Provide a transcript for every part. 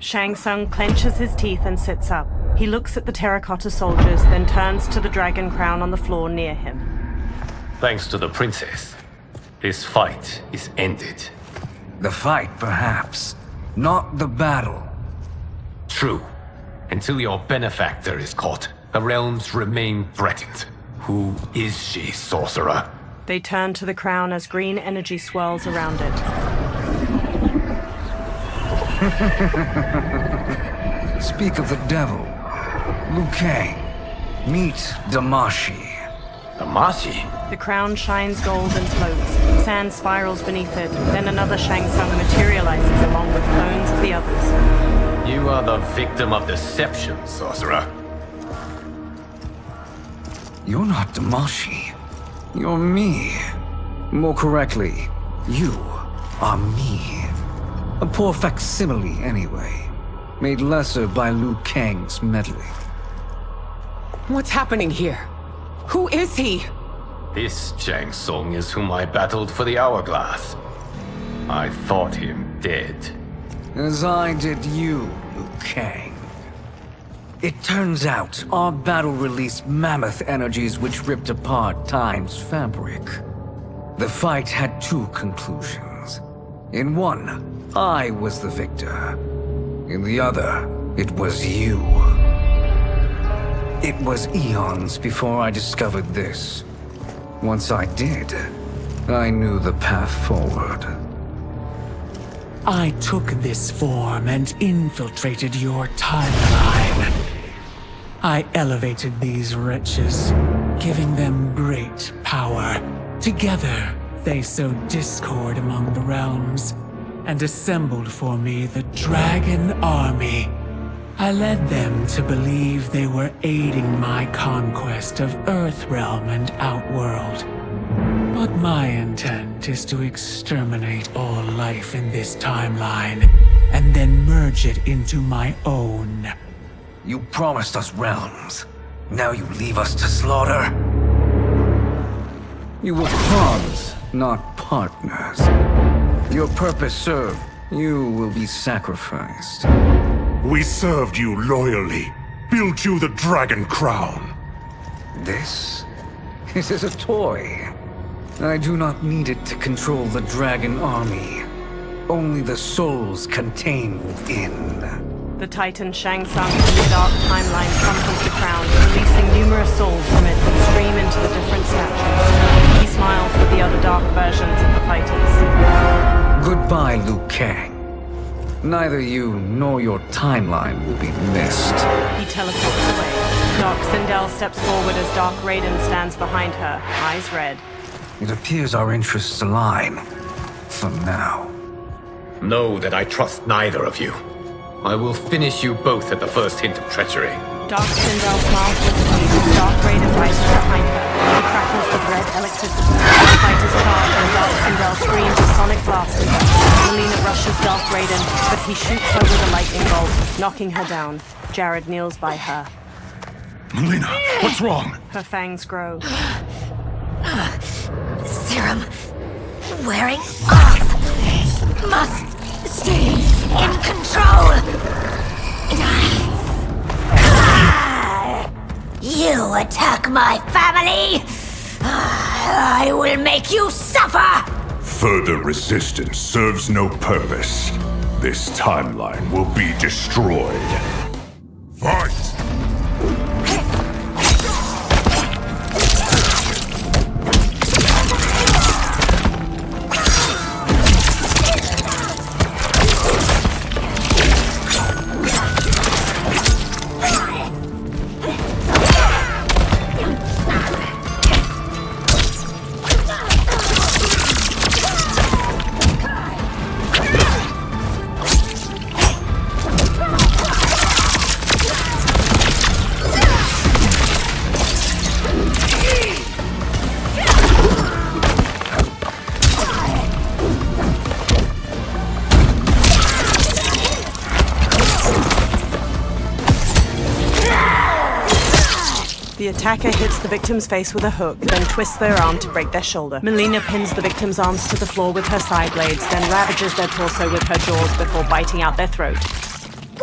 Shang Tsung clenches his teeth and sits up. He looks at the terracotta soldiers, then turns to the dragon crown on the floor near him. Thanks to the princess, this fight is ended. The fight, perhaps. Not the battle. True. Until your benefactor is caught, the realms remain threatened. Who is she, sorcerer? They turn to the crown as green energy swirls around it. Speak of the devil. Liu Kang. Meet Damashi. Damashi? The crown shines gold and floats. Sand spirals beneath it. Then another Shang Tsung materializes along with clones of the others. You are the victim of deception, sorcerer. You're not Damashi. You're me. More correctly, you are me. A poor facsimile, anyway. Made lesser by Liu Kang's meddling. What's happening here? Who is he? This Shang Tsung is whom I battled for the Hourglass. I thought him dead. As I did you, Liu Kang. It turns out our battle released mammoth energies which ripped apart time's fabric. The fight had two conclusions. In one, I was the victor. In the other, it was you. It was eons before I discovered this. Once I did, I knew the path forward. I took this form and infiltrated your timeline. I elevated these wretches, giving them great power. Together, they sowed discord among the realms, and assembled for me the Dragon Army. I led them to believe they were aiding my conquest of Earthrealm and Outworld. But my intent is to exterminate all life in this timeline, and then merge it into my own. You promised us realms. Now you leave us to slaughter? You were pawns, not partners. Your purpose served, you will be sacrificed. We served you loyally, built you the Dragon Crown. This? It is a toy. I do not need it to control the Dragon Army. Only the souls contained within. The Titan Shang Tsung from the dark timeline crumples the crown, releasing numerous souls from it that stream into the different statues. He smiles with the other dark versions of the fighters. Goodbye, Liu Kang. Neither you nor your timeline will be missed. He teleports away. Dark Sindel steps forward as Dark Raiden stands behind her, eyes red. It appears our interests align. For now. Know that I trust neither of you. I will finish you both at the first hint of treachery. Dark Sindel smiles with teeth as Dark Raiden rises behind her. He crackles with red electricity. The fighters charge and Dark Sindel screams a sonic blast at her. Mileena rushes Dark Raiden, but he shoots her with a lightning bolt, knocking her down. Jared kneels by her. Mileena, what's wrong? Her fangs grow. Serum wearing off. Must stay in control. You attack my family. I will make you suffer. Further resistance serves no purpose. This timeline will be destroyed. Fight! The attacker hits the victim's face with a hook, then twists their arm to break their shoulder. Mileena pins the victim's arms to the floor with her side blades, then ravages their torso with her jaws before biting out their throat.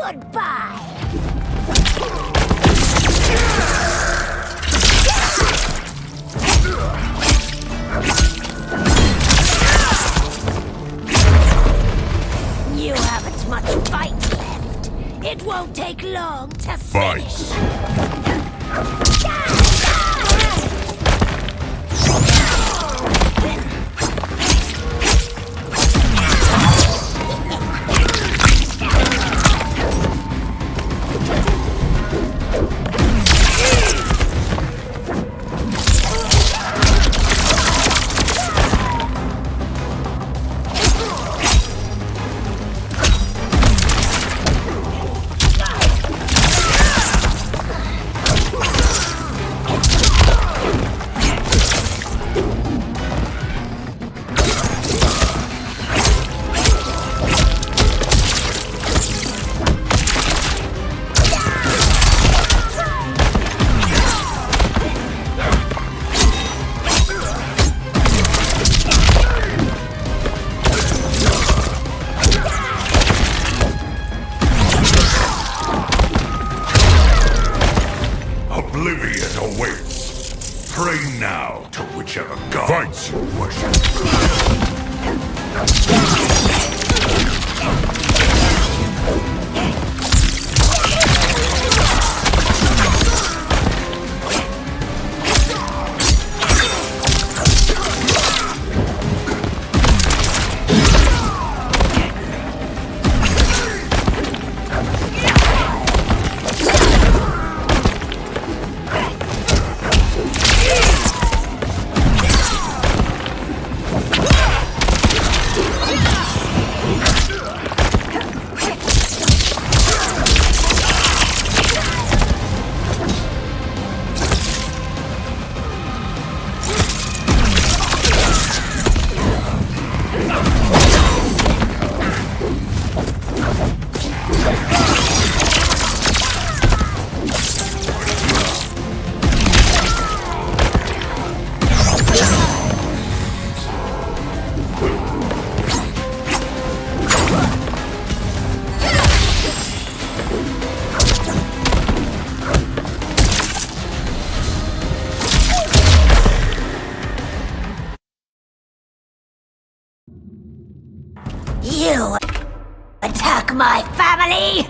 Goodbye. You haven't much fight left. It won't take long to finish. Oblivion awaits. Pray now to whichever gods you worship. You attack my family?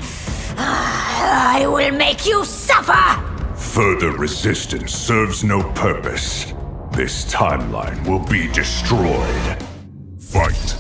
I will make you suffer! Further resistance serves no purpose. This timeline will be destroyed. Fight!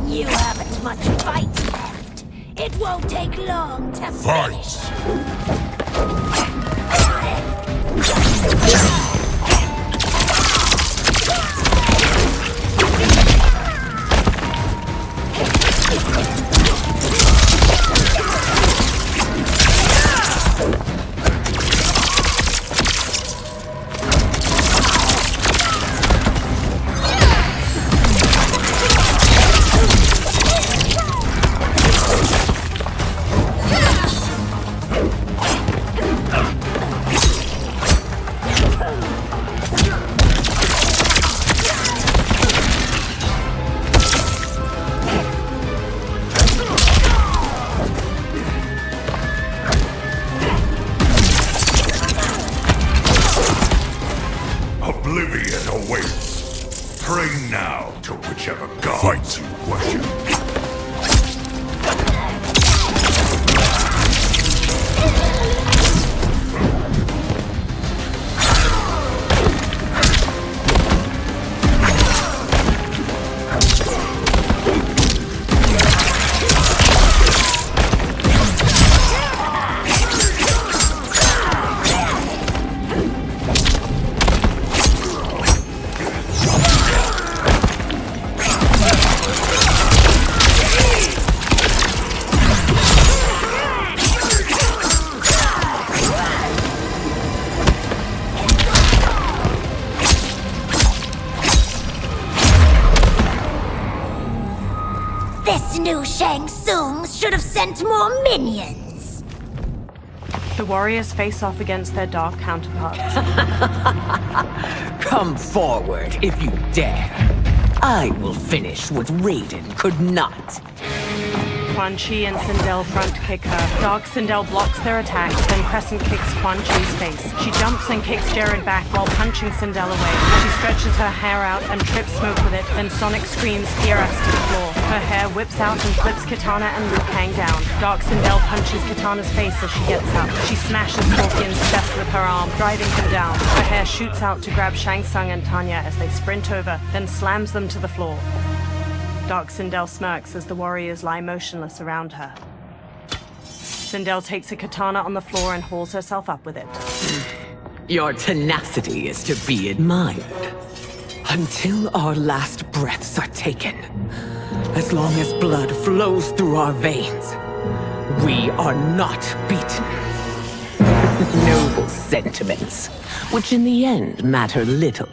You haven't much fight left. It won't take long to finish. Oblivion awaits. Pray now to whichever gods you worship. This new Shang Tsung should have sent more minions. The warriors face off against their dark counterparts. Come forward if you dare. I will finish what Raiden could not. Quan Chi and Sindel front kick her. Dark Sindel blocks their attacks, then crescent kicks Quan Chi's face. She jumps and kicks Jared back while punching Sindel away. She stretches her hair out and trips Smoke with it, then Sonic screams, "Hear us," to the floor. Her hair whips out and flips Kitana and Liu Kang down. Dark Sindel punches Kitana's face as she gets up. She smashes Scorpion's chest with her arm, driving him down. Her hair shoots out to grab Shang Tsung and Tanya as they sprint over, then slams them to the floor. Dark Sindel smirks as the warriors lie motionless around her. Sindel takes a katana on the floor and hauls herself up with it. Your tenacity is to be admired. Until our last breaths are taken, as long as blood flows through our veins, we are not beaten. Noble sentiments, which in the end matter little.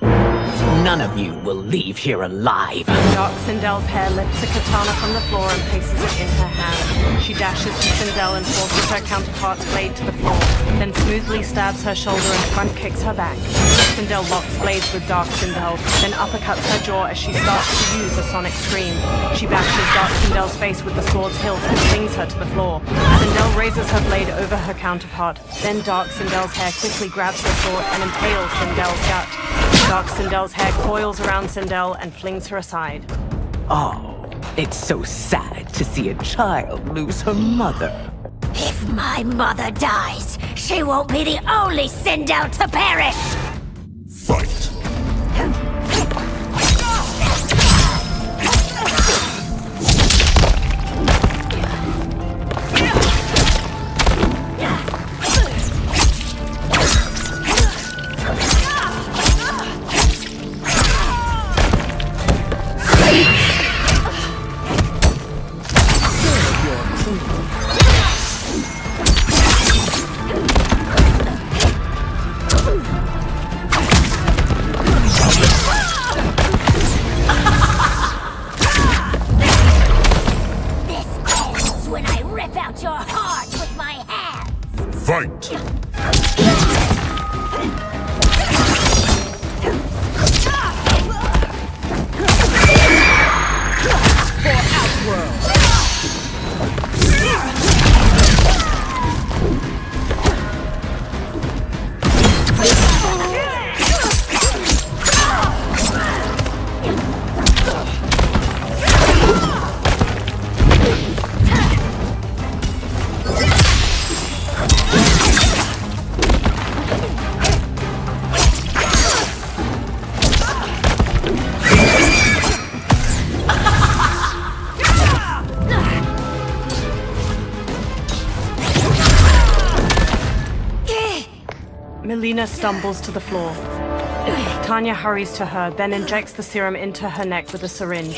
None of you will leave here alive. Dark Sindel's hair lifts a katana from the floor and places it in her hand. She dashes to Sindel and forces her counterpart's blade to the floor, then smoothly stabs her shoulder and front kicks her back. Sindel locks blades with Dark Sindel, then uppercuts her jaw as she starts to use a sonic scream. She bashes Dark Sindel's face with the sword's hilt and flings her to the floor. Sindel raises her blade over her counterpart, then Dark Sindel's hair quickly grabs her sword and impales Sindel's gut. Dark Sindel's hair coils around Sindel and flings her aside. Oh, it's so sad to see a child lose her mother. If my mother dies, she won't be the only Sindel to perish! Fight! Fight! Mileena stumbles to the floor. Tanya hurries to her, then injects the serum into her neck with a syringe.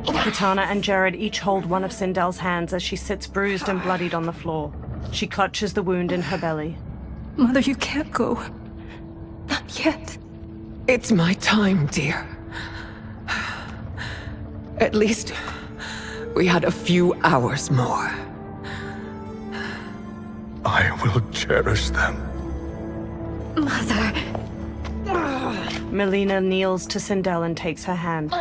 Kitana and Jared each hold one of Sindel's hands as she sits bruised and bloodied on the floor. She clutches the wound in her belly. Mother, you can't go. Not yet. It's my time, dear. At least we had a few hours more. I will cherish them. Mother... Mileena kneels to Sindel and takes her hand.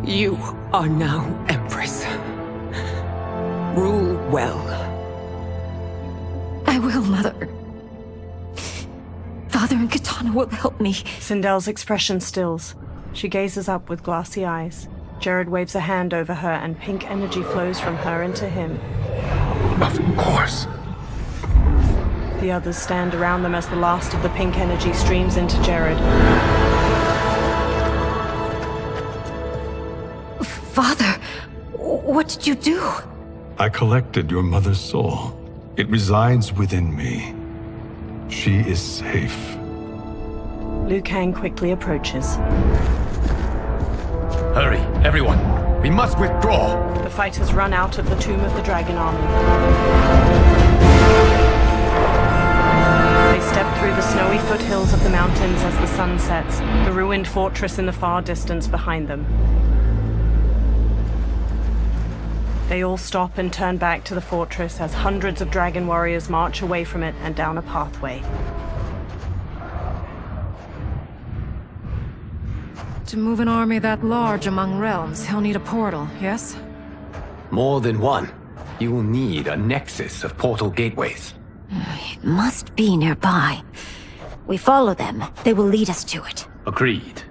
You are now Empress. Rule well. I will, Mother. Father and Kitana will help me. Sindel's expression stills. She gazes up with glassy eyes. Jared waves a hand over her and pink energy flows from her into him. Of course. The others stand around them as the last of the pink energy streams into Jared. Father, what did you do? I collected your mother's soul. It resides within me. She is safe. Liu Kang quickly approaches. Hurry, everyone. We must withdraw. The fighters run out of the Tomb of the Dragon Army. I collected your mother's soul. It resides within me. She is safe. Liu Kang quickly approaches. Hurry, everyone! We must withdraw. The fighters run out of the Tomb of the Dragon Army. They step through the snowy foothills of the mountains as the sun sets, the ruined fortress in the far distance behind them. They all stop and turn back to the fortress as hundreds of dragon warriors march away from it and down a pathway. To move an army that large among realms, he'll need a portal, yes? More than one. You will need a nexus of portal gateways. It must be nearby. We follow them. They will lead us to it. Agreed.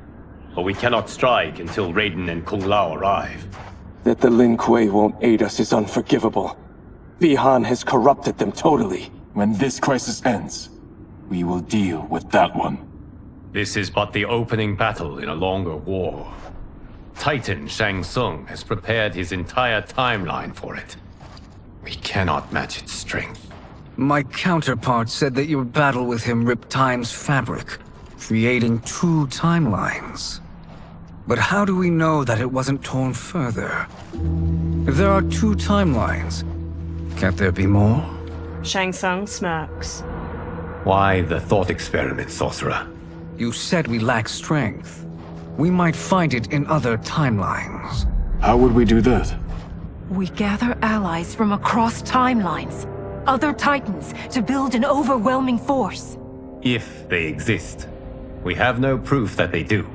But we cannot strike until Raiden and Kung Lao arrive. That the Lin Kuei won't aid us is unforgivable. Bi-Han has corrupted them totally. When this crisis ends, we will deal with that one. This is but the opening battle in a longer war. Titan Shang Tsung has prepared his entire timeline for it. We cannot match its strength. My counterpart said that your battle with him ripped time's fabric, creating two timelines. But how do we know that it wasn't torn further? If there are two timelines, can't there be more? Shang Tsung smirks. Why the thought experiment, sorcerer? You said we lack strength. We might find it in other timelines. How would we do that? We gather allies from across timelines, other titans, to build an overwhelming force. If they exist. We have no proof that they do.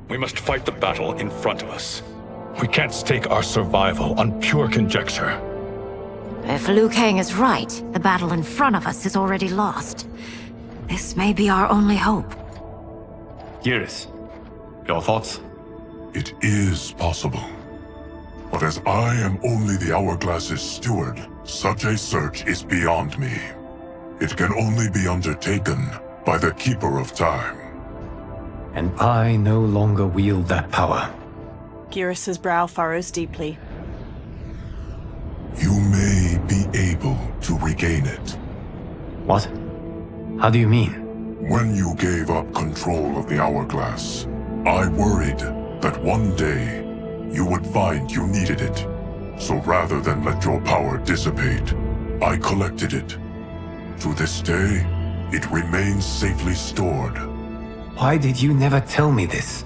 We must fight the battle in front of us. We can't stake our survival on pure conjecture. If Liu Kang is right, the battle in front of us is already lost. This may be our only hope. Geras, your thoughts? It is possible. But as I am only the Hourglass's steward, such a search is beyond me. It can only be undertaken by the Keeper of Time. And I no longer wield that power. Geras' brow furrows deeply. You may be able to regain it. What? How do you mean? When you gave up control of the Hourglass, I worried that one day you would find you needed it. So rather than let your power dissipate, I collected it. To this day, it remains safely stored. Why did you never tell me this?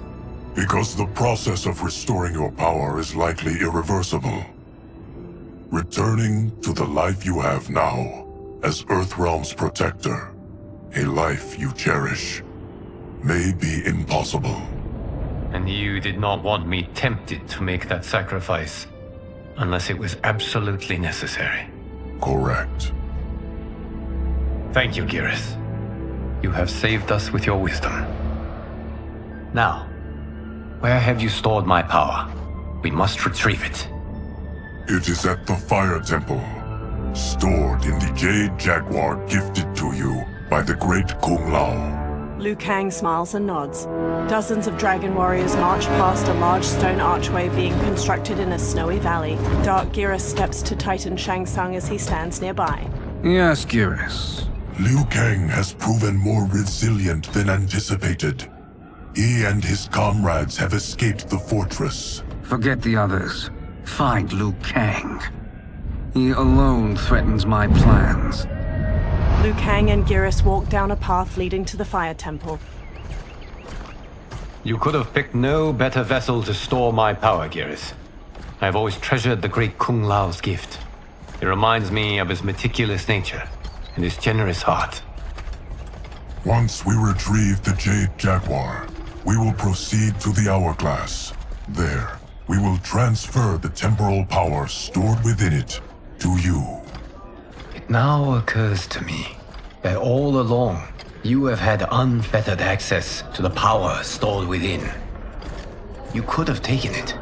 Because the process of restoring your power is likely irreversible. Returning to the life you have now, as Earthrealm's protector, a life you cherish, may be impossible. And you did not want me tempted to make that sacrifice, unless it was absolutely necessary. Correct. Thank you, Geras. You have saved us with your wisdom. Now, where have you stored my power? We must retrieve it. It is at the Fire Temple, stored in the Jade Jaguar gifted to you by the great Kung Lao. Liu Kang smiles and nods. Dozens of dragon warriors march past a large stone archway being constructed in a snowy valley. Dark Geras steps to Titan Shang Tsung as he stands nearby. Yes, Geras. Liu Kang has proven more resilient than anticipated. He and his comrades have escaped the fortress. Forget the others. Find Liu Kang. He alone threatens my plans. Liu Kang and Geras walk down a path leading to the Fire Temple. You could have picked no better vessel to store my power, Geras. I have always treasured the great Kung Lao's gift. It reminds me of his meticulous nature and his generous heart. Once we retrieve the Jade Jaguar, we will proceed to the Hourglass. There, we will transfer the temporal power stored within it to you. It now occurs to me that all along, you have had unfettered access to the power stored within. You could have taken it,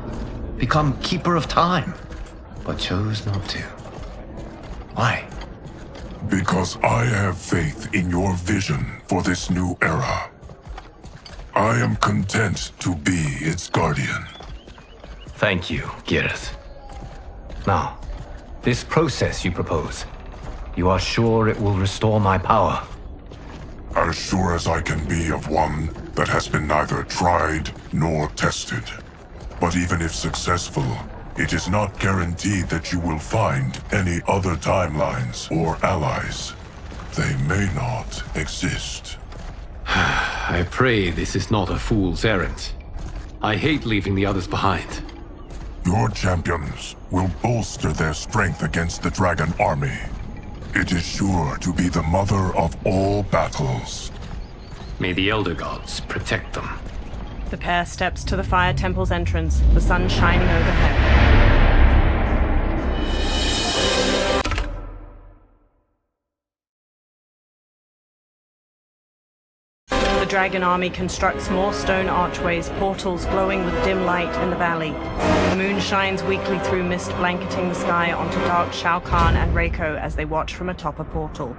become Keeper of Time, but chose not to. Why? Because I have faith in your vision for this new era. I am content to be its guardian. Thank you, Geras. Now, this process you propose, you are sure it will restore my power? As sure as I can be of one that has been neither tried nor tested. But even if successful, it is not guaranteed that you will find any other timelines or allies. They may not exist. I pray this is not a fool's errand. I hate leaving the others behind. Your champions will bolster their strength against the Dragon Army. It is sure to be the mother of all battles. May the Elder Gods protect them. The pair steps to the Fire Temple's entrance, the sun shining overhead. The Dragon Army constructs more stone archways, portals glowing with dim light in the valley. The moon shines weakly through mist blanketing the sky onto Dark Shao Kahn and Reiko as they watch from atop a portal.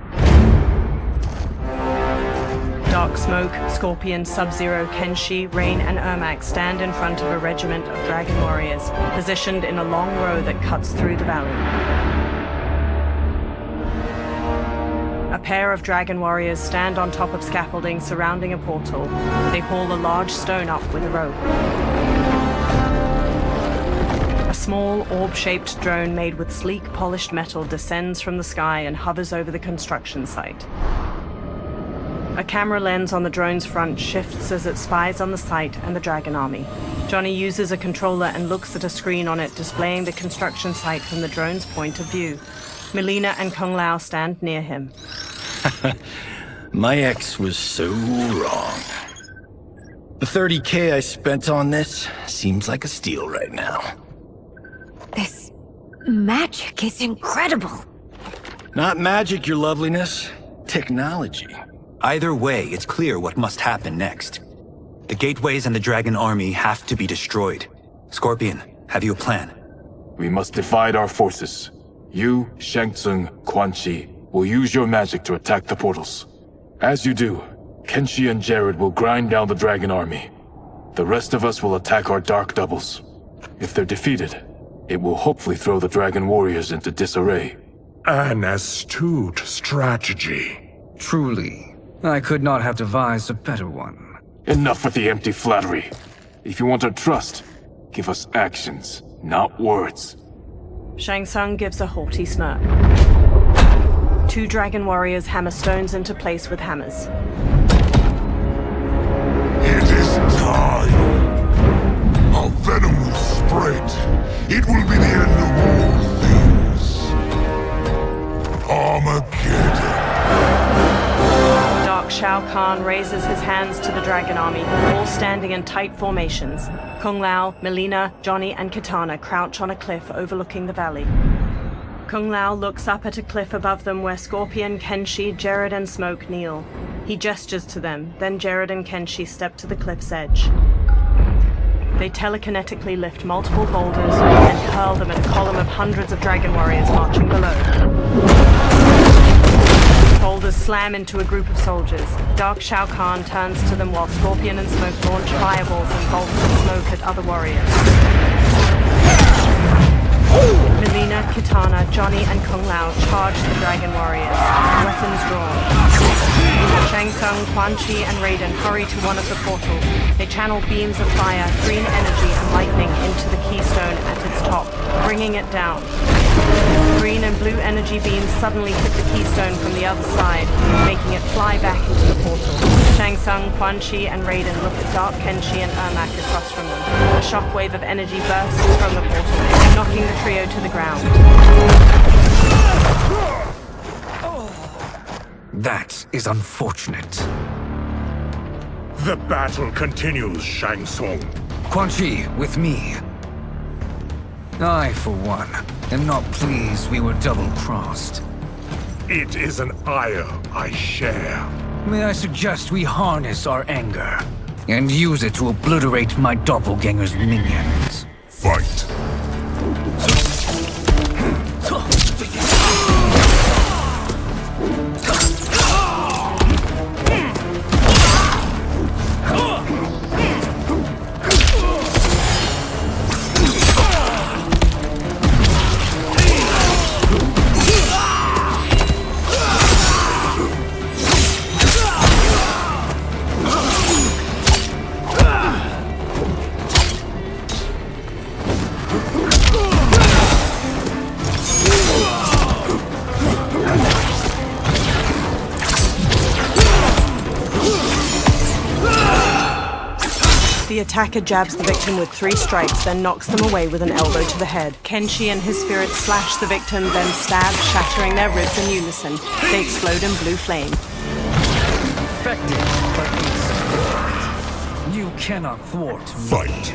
Dark Smoke, Scorpion, Sub-Zero, Kenshi, Rain, and Ermac stand in front of a regiment of dragon warriors, positioned in a long row that cuts through the valley. A pair of dragon warriors stand on top of scaffolding surrounding a portal. They haul a large stone up with a rope. A small, orb-shaped drone made with sleek, polished metal descends from the sky and hovers over the construction site. A camera lens on the drone's front shifts as it spies on the site and the Dragon Army. Johnny uses a controller and looks at a screen on it displaying the construction site from the drone's point of view. Melina and Kung Lao stand near him. My ex was so wrong. The 30K I spent on this seems like a steal right now. This magic is incredible. Not magic, your loveliness. Technology. Either way, it's clear what must happen next. The gateways and the Dragon Army have to be destroyed. Scorpion, have you a plan? We must divide our forces. You, Shang Tsung, Quan Chi, will use your magic to attack the portals. As you do, Kenshi and Jared will grind down the Dragon Army. The rest of us will attack our dark doubles. If they're defeated, it will hopefully throw the Dragon Warriors into disarray. An astute strategy. Truly, I could not have devised a better one. Enough with the empty flattery. If you want our trust, give us actions, not words. Shang Tsung gives a haughty smirk. Two dragon warriors hammer stones into place with hammers. It is time. A venom will spread. It will be the end of all things. Armageddon. Dark Shao Kahn raises his hands to the Dragon Army, all standing in tight formations. Kung Lao, Melina, Johnny, and Kitana crouch on a cliff overlooking the valley. Kung Lao looks up at a cliff above them where Scorpion, Kenshi, Jared, and Smoke kneel. He gestures to them, then Jared and Kenshi step to the cliff's edge. They telekinetically lift multiple boulders and hurl them at a column of hundreds of dragon warriors marching below. Boulders slam into a group of soldiers. Dark Shao Kahn turns to them while Scorpion and Smoke launch fireballs and bolts of smoke at other warriors. Melina, Kitana, Johnny, and Kung Lao charge the dragon warriors, weapons drawn. Shang Tsung, Quan Chi, and Raiden hurry to one of the portals. They channel beams of fire, green energy, and lightning into the keystone at its top, bringing it down. Green and blue energy beams suddenly hit the keystone from the other side, making it fly back into the portal. Shang Tsung, Quan Chi, and Raiden look at Dark Kenshi and Ermac across from them. A shockwave of energy bursts from the portal, knocking the trio to the ground. That is unfortunate. The battle continues, Shang Tsung. Quan Chi, with me. I, for one, am not pleased we were double-crossed. It is an ire I share. May I suggest we harness our anger and use it to obliterate my doppelganger's minions? Fight. The attacker jabs the victim with 3 strikes, then knocks them away with an elbow to the head. Kenshi and his spirit slash the victim, then stab, shattering their ribs in unison. They explode in blue flame. Effective, but insufficient. You cannot thwart me. Fight.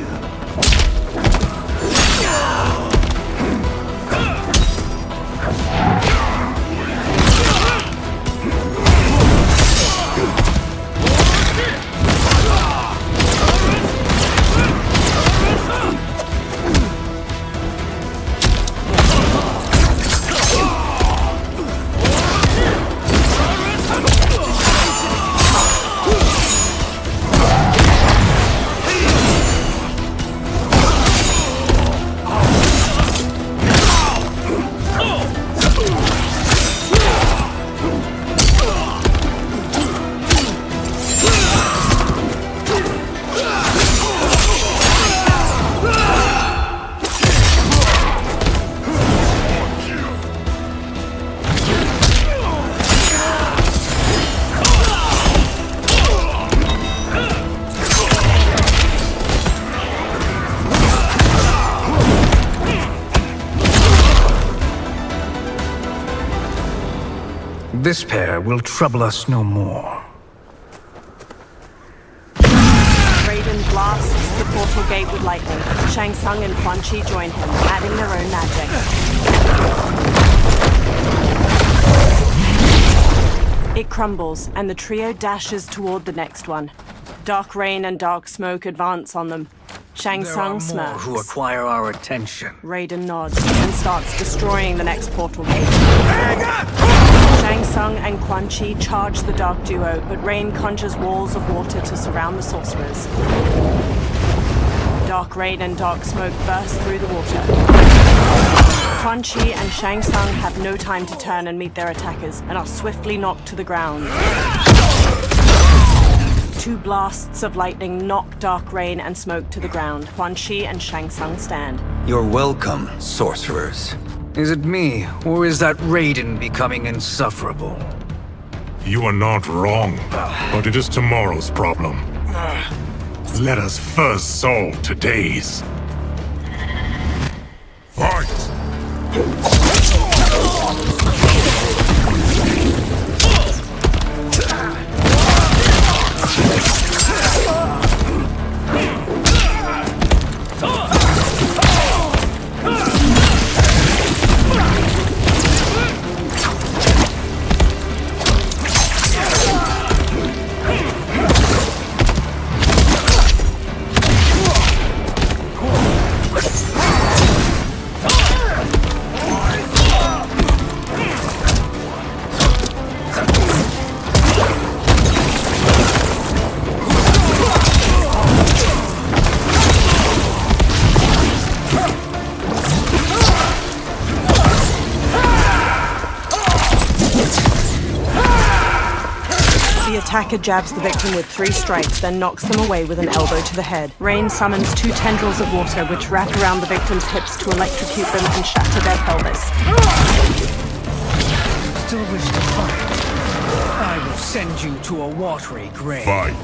This pair will trouble us no more. Raiden blasts the portal gate with lightning. Shang Tsung and Quan Chi join him, adding their own magic. It crumbles, and the trio dashes toward the next one. Dark Rain and Dark Smoke advance on them. Shang Tsung smirks. Who acquire our attention. Raiden nods and starts destroying the next portal gate. Shang Tsung and Quan Chi charge the Dark Duo, but Rain conjures walls of water to surround the sorcerers. Dark Rain and Dark Smoke burst through the water. Quan Chi and Shang Tsung have no time to turn and meet their attackers, and are swiftly knocked to the ground. 2 blasts of lightning knock Dark Rain and Smoke to the ground. Quan Chi and Shang Tsung stand. You're welcome, sorcerers. Is it me, or is that Raiden becoming insufferable? You are not wrong, but it is tomorrow's problem. Let us first solve today's. Fight! The attacker jabs the victim with 3 strikes, then knocks them away with an elbow to the head. Rain summons 2 tendrils of water, which wrap around the victim's hips to electrocute them and shatter their pelvis. Still wish to fight? I will send you to a watery grave. Fight!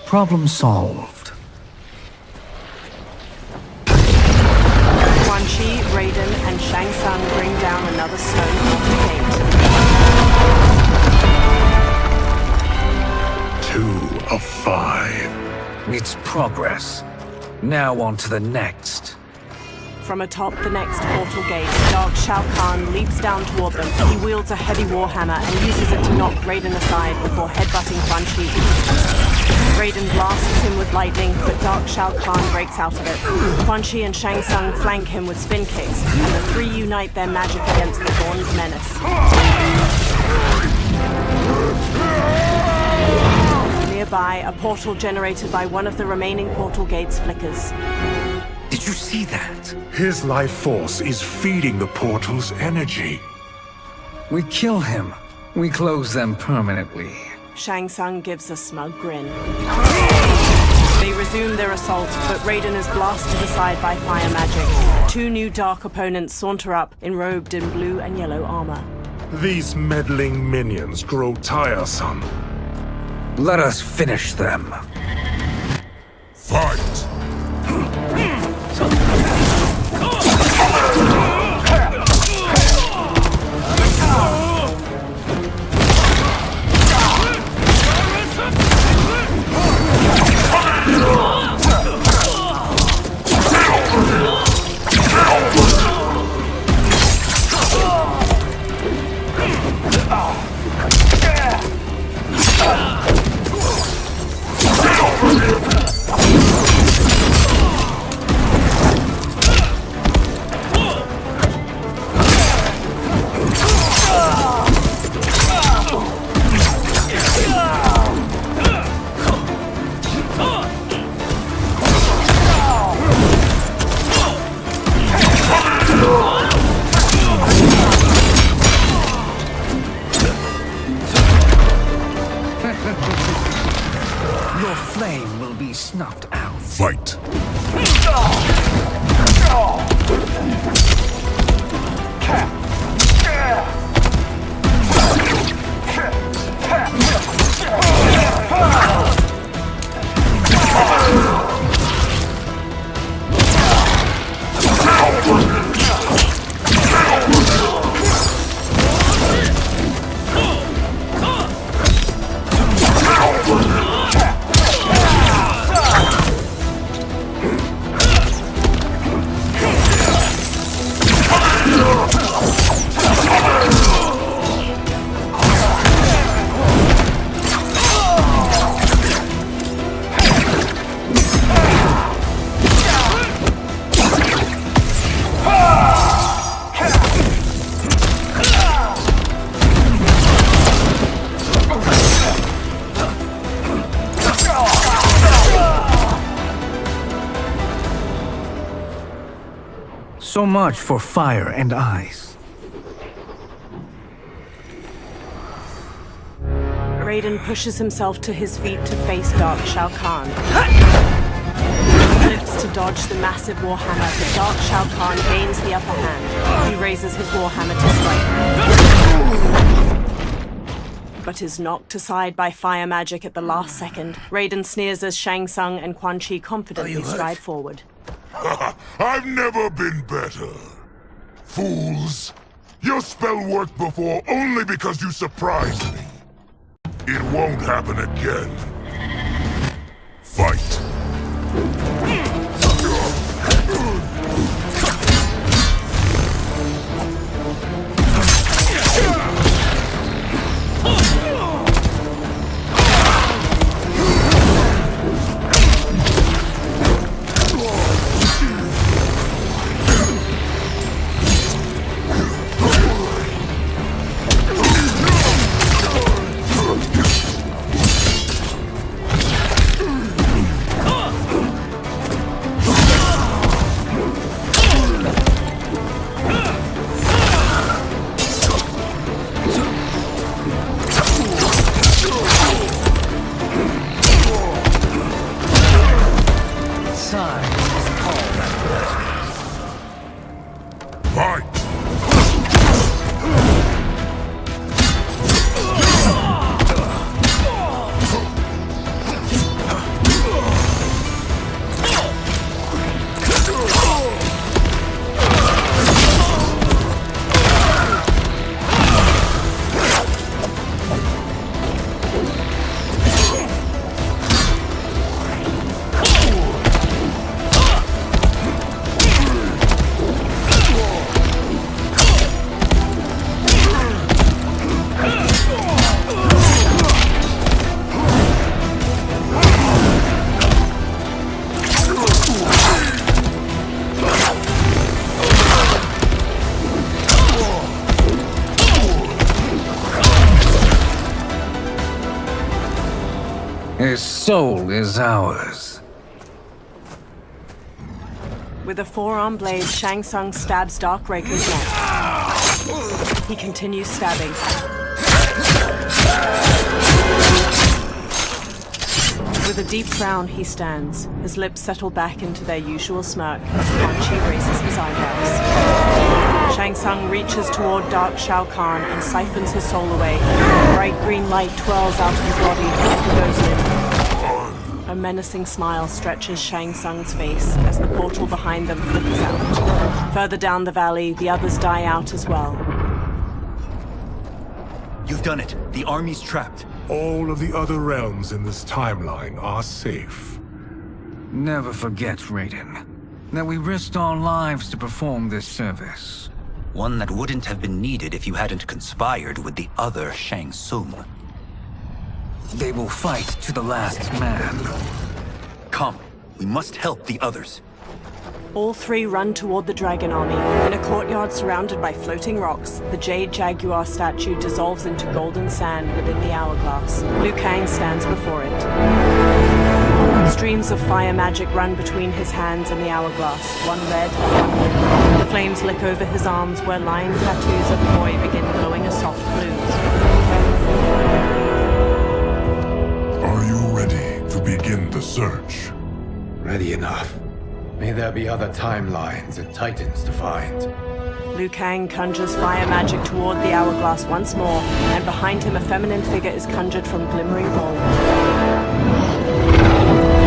Problem solved. Quan Chi, Raiden, and Shang Tsung bring down another stone portal gate. 2 of 5. It's progress. Now on to the next. From atop the next portal gate, Dark Shao Kahn leaps down toward them. He wields a heavy warhammer and uses it to knock Raiden aside before headbutting Quan Chi. Raiden blasts him with lightning, but Dark Shao Kahn breaks out of it. Quan Chi and Shang Tsung flank him with spin kicks, and the three unite their magic against the Dawn's menace. Nearby, a portal generated by one of the remaining portal gates flickers. Did you see that? His life force is feeding the portal's energy. We kill him. We close them permanently. Shang Tsung gives a smug grin. They resume their assault, but Raiden is blasted aside by fire magic. Two new dark opponents saunter up, enrobed in blue and yellow armor. These meddling minions grow tiresome. Let us finish them. Fight! Your flame will be snuffed out. Fight! So much for fire and ice. Raiden pushes himself to his feet to face Dark Shao Kahn. He flips to dodge the massive warhammer, but Dark Shao Kahn gains the upper hand. He raises his warhammer to strike, but is knocked aside by fire magic at the last second. Raiden sneers as Shang Tsung and Quan Chi confidently stride forward. I've never been better. Fools! Your spell worked before only because you surprised me. It won't happen again. Fight! His soul is ours. With a forearm blade, Shang Tsung stabs Darkraker's neck. He continues stabbing. With a deep frown, he stands. His lips settle back into their usual smirk as Quan Chi raises his eyebrows. Shang Tsung reaches toward Dark Shao Kahn and siphons his soul away. Bright green light twirls out of his body and he goes limp. A menacing smile stretches Shang Tsung's face as the portal behind them flickers out. Further down the valley, the others die out as well. You've done it. The army's trapped. All of the other realms in this timeline are safe. Never forget, Raiden, that we risked our lives to perform this service. One that wouldn't have been needed if you hadn't conspired with the other Shang Tsung. They will fight to the last man. Come, we must help the others. All three run toward the Dragon Army. In a courtyard surrounded by floating rocks, the Jade Jaguar statue dissolves into golden sand within the hourglass. Liu Kang stands before it. Streams of fire magic run between his hands and the hourglass, one red, one blue. The flames lick over his arms where line tattoos of Koi begin glowing a soft blue. Are you ready to begin the search? Ready enough. May there be other timelines and titans to find. Liu Kang conjures fire magic toward the hourglass once more, and behind him a feminine figure is conjured from glimmering gold.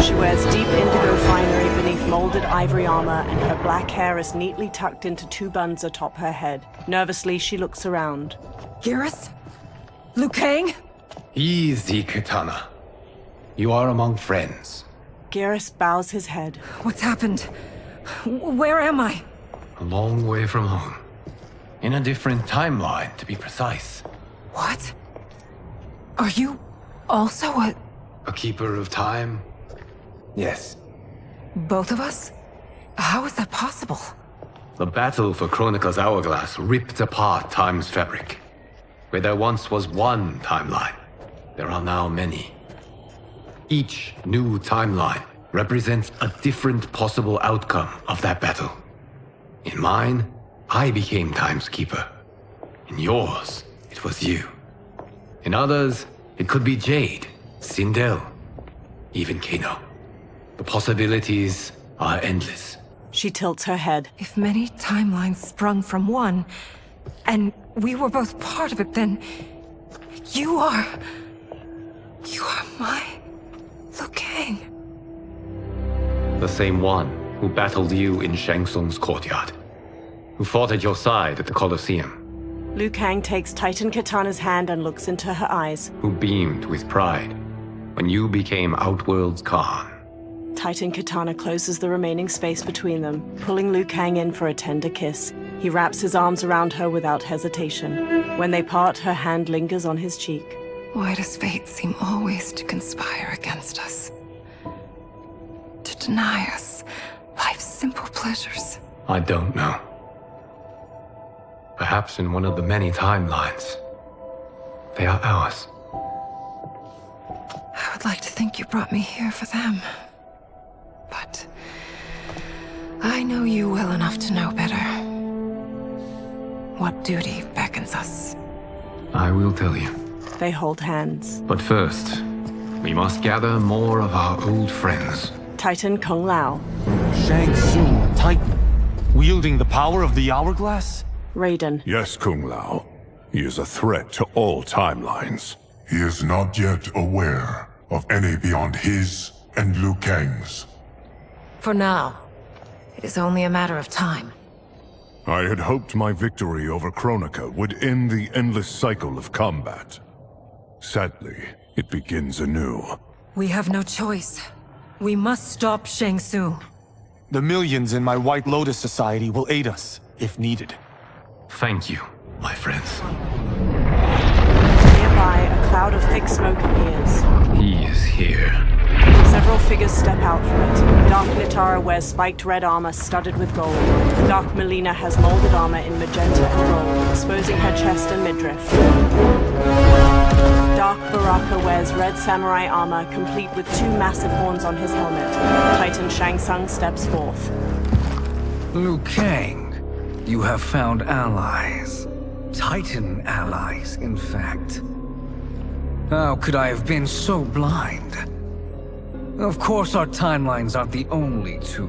She wears deep indigo finery beneath molded ivory armor, and her black hair is neatly tucked into two buns atop her head. Nervously, she looks around. Geras? Liu Kang? Easy, Kitana. You are among friends. Geras bows his head. What's happened? Where am I? A long way from home. In a different timeline, to be precise. What? Are you also a keeper of time? Yes. both of us? How is that possible? The battle for Kronika's hourglass ripped apart time's fabric. Where there once was one timeline, there are now many. Each new timeline represents a different possible outcome of that battle. In mine, I became Time's Keeper. In yours, it was you. In others, it could be Jade, Sindel, even Kano. The possibilities are endless. She tilts her head. If many timelines sprung from one, and we were both part of it, then you are my Liu Kang. The same one who battled you in Shang Tsung's courtyard. Who fought at your side at the Colosseum. Liu Kang takes Titan Kitana's hand and looks into her eyes. Who beamed with pride when you became Outworld's Khan. Titan Kitana closes the remaining space between them, pulling Liu Kang in for a tender kiss. He wraps his arms around her without hesitation. When they part, her hand lingers on his cheek. Why does fate seem always to conspire against us? To deny us life's simple pleasures? I don't know. Perhaps in one of the many timelines, they are ours. I would like to think you brought me here for them. But I know you well enough to know better. What duty beckons us? I will tell you. They hold hands. But first, we must gather more of our old friends. Titan Kung Lao. Shang Tsung, Titan, wielding the power of the hourglass? Raiden. Yes, Kung Lao. He is a threat to all timelines. He is not yet aware of any beyond his and Liu Kang's. For now, it is only a matter of time. I had hoped my victory over Kronika would end the endless cycle of combat. Sadly, it begins anew. We have no choice. We must stop Shang Tsung. The millions in my White Lotus Society will aid us, if needed. Thank you, my friends. Nearby, a cloud of thick smoke appears. He is here. Several figures step out from it. Dark Nitara wears spiked red armor studded with gold. Dark Mileena has molded armor in magenta and gold, exposing her chest and midriff. Dark Baraka wears red samurai armor, complete with two massive horns on his helmet. Titan Shang Tsung steps forth. Liu Kang, you have found allies. Titan allies, in fact. How could I have been so blind? Of course our timelines aren't the only two.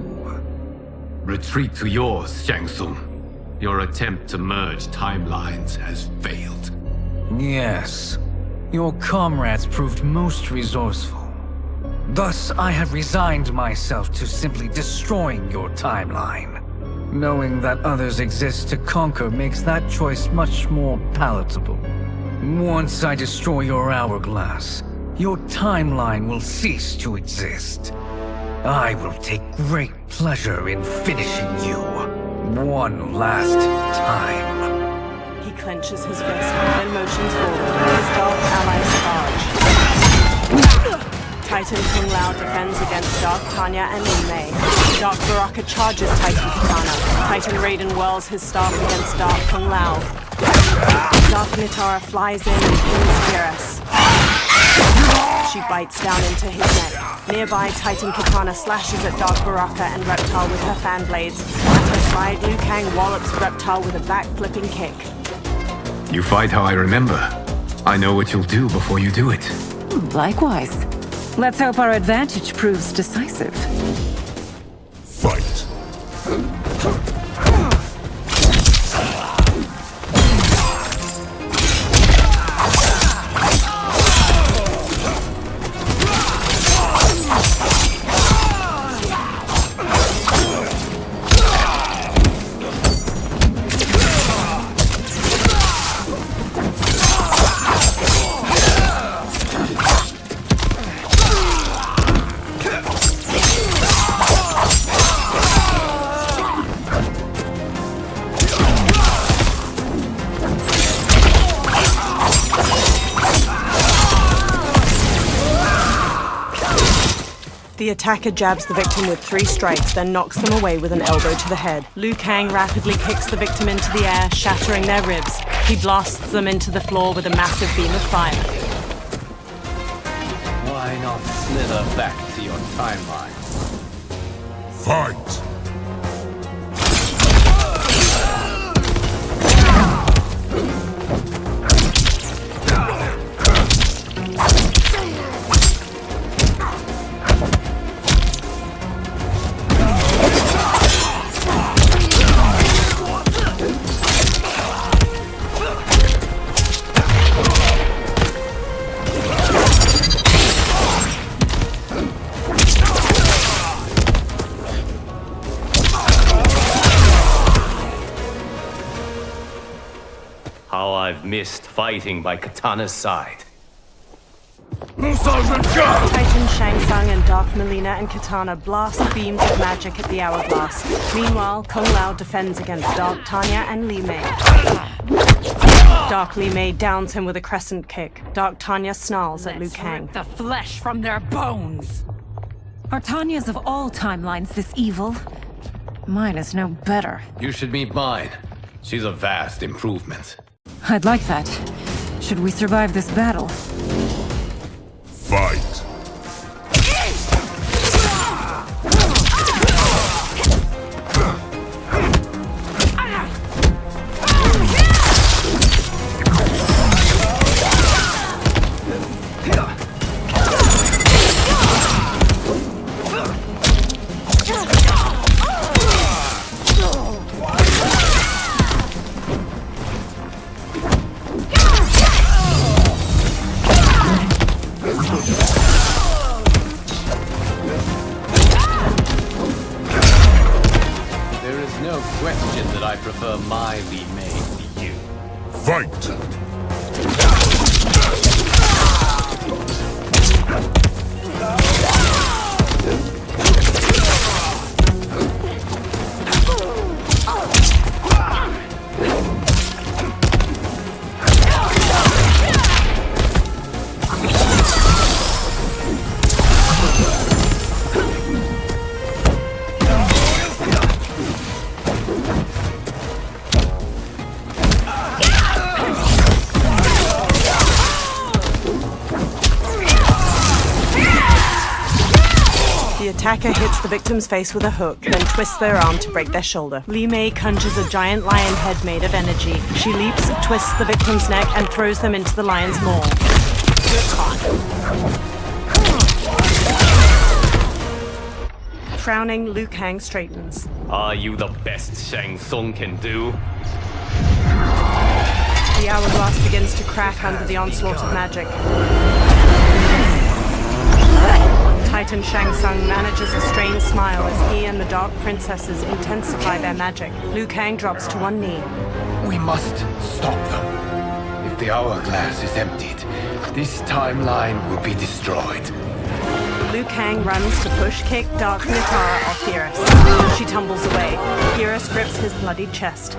Retreat to yours, Shang Tsung. Your attempt to merge timelines has failed. Yes. Your comrades proved most resourceful. Thus, I have resigned myself to simply destroying your timeline. Knowing that others exist to conquer makes that choice much more palatable. Once I destroy your hourglass, your timeline will cease to exist. I will take great pleasure in finishing you one last time. He clenches his fist, then motions forward. His dark allies charge. Titan Kung Lao defends against Dark Tanya and Li Mei. Dark Baraka charges Titan Katana. Titan Raiden whirls his staff against Dark Kung Lao. Dark Nitara flies in and pins Geras. She bites down into his neck. Nearby, Titan Katana slashes at Dark Baraka and Reptile with her fan blades. At her side, Liu Kang wallops Reptile with a back-flipping kick. You fight how I remember. I know what you'll do before you do it. Likewise. Let's hope our advantage proves decisive. Fight! The attacker jabs the victim with 3 strikes, then knocks them away with an elbow to the head. Liu Kang rapidly kicks the victim into the air, shattering their ribs. He blasts them into the floor with a massive beam of fire. Why not slither back to your timeline? Fight! How I've missed fighting by Katana's side. Titan Shang Tsung and Dark Mileena and Katana blast beams of magic at the hourglass. Meanwhile, Kung Lao defends against Dark Tanya and Li Mei. Dark Li Mei downs him with a crescent kick. Dark Tanya snarls at Liu Kang. Rip the flesh from their bones! Are Tanya's of all timelines this evil? Mine is no better. You should meet mine. She's a vast improvement. I'd like that. Should we survive this battle? Fight! There is no question that I prefer my Li Mei to you. Fight! attacker hits the victim's face with a hook, then twists their arm to break their shoulder. Li Mei conjures a giant lion head made of energy. She leaps, twists the victim's neck, and throws them into the lion's maw. You're caught. Frowning, Liu Kang straightens. Are you the best Shang Tsung can do? The hourglass begins to crack under the onslaught of magic. Titan Shang Tsung manages a strained smile as he and the Dark Princesses intensify their magic. Liu Kang drops to one knee. We must stop them. If the hourglass is emptied, this timeline will be destroyed. Liu Kang runs to push kick Dark Nitara off Geras. She tumbles away. Geras grips his bloodied chest.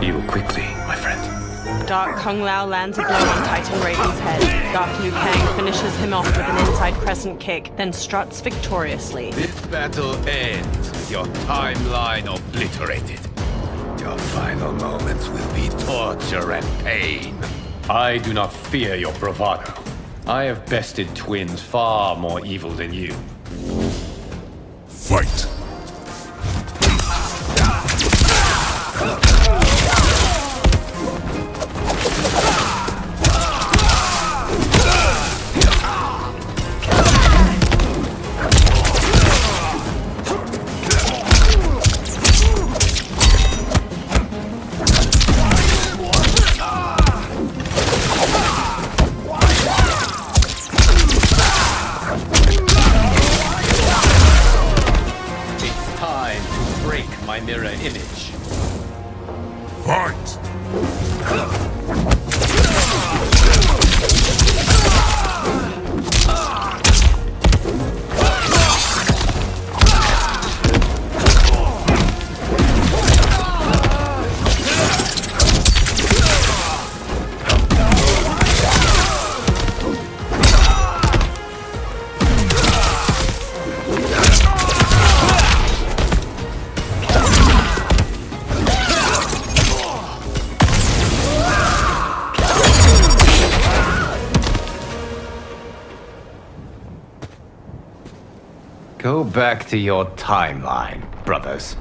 Heal quickly, my friend. Dark Kung Lao lands a blow on Titan Raiden's head. Dark Liu Kang finishes him off with an inside crescent kick, then struts victoriously. This battle ends with your timeline obliterated. Your final moments will be torture and pain. I do not fear your bravado. I have bested twins far more evil than you. Fight! My mirror image. Fight! Go back to your timeline, brothers.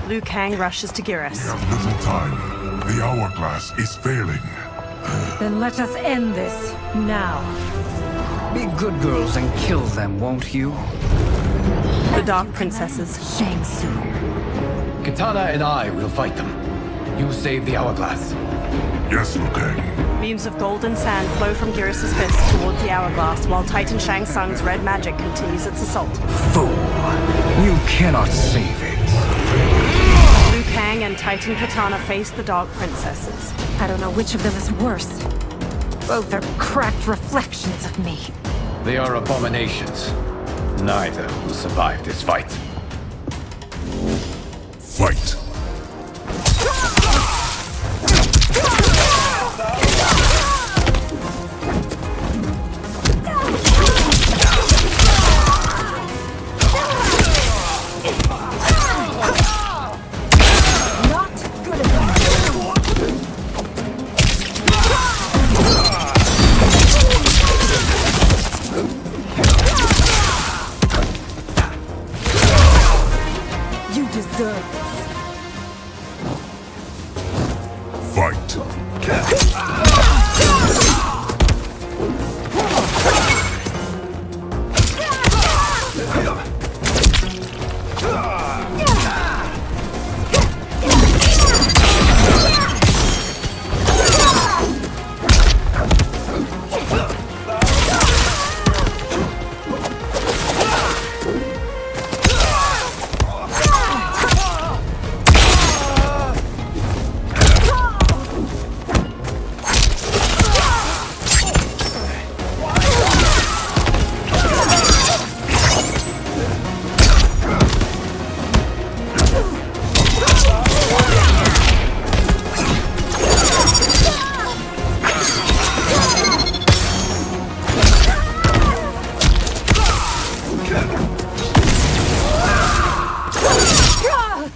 Liu Kang rushes to Geras. We have little time. The hourglass is failing. Then let us end this, now. Be good girls and kill them, won't you? The Dark Princesses. Shang Tsung. Kitana and I will fight them. You save the hourglass. Yes, Liu Kang. Beams of golden sand flow from Geras' fist towards the hourglass, while Titan Shang Tsung's red magic continues its assault. Fool! You cannot save it. Liu Kang and Titan Kitana face the Dark Princesses. I don't know which of them is worse. Both are cracked reflections of me. They are abominations. Neither will survive this fight. Fight!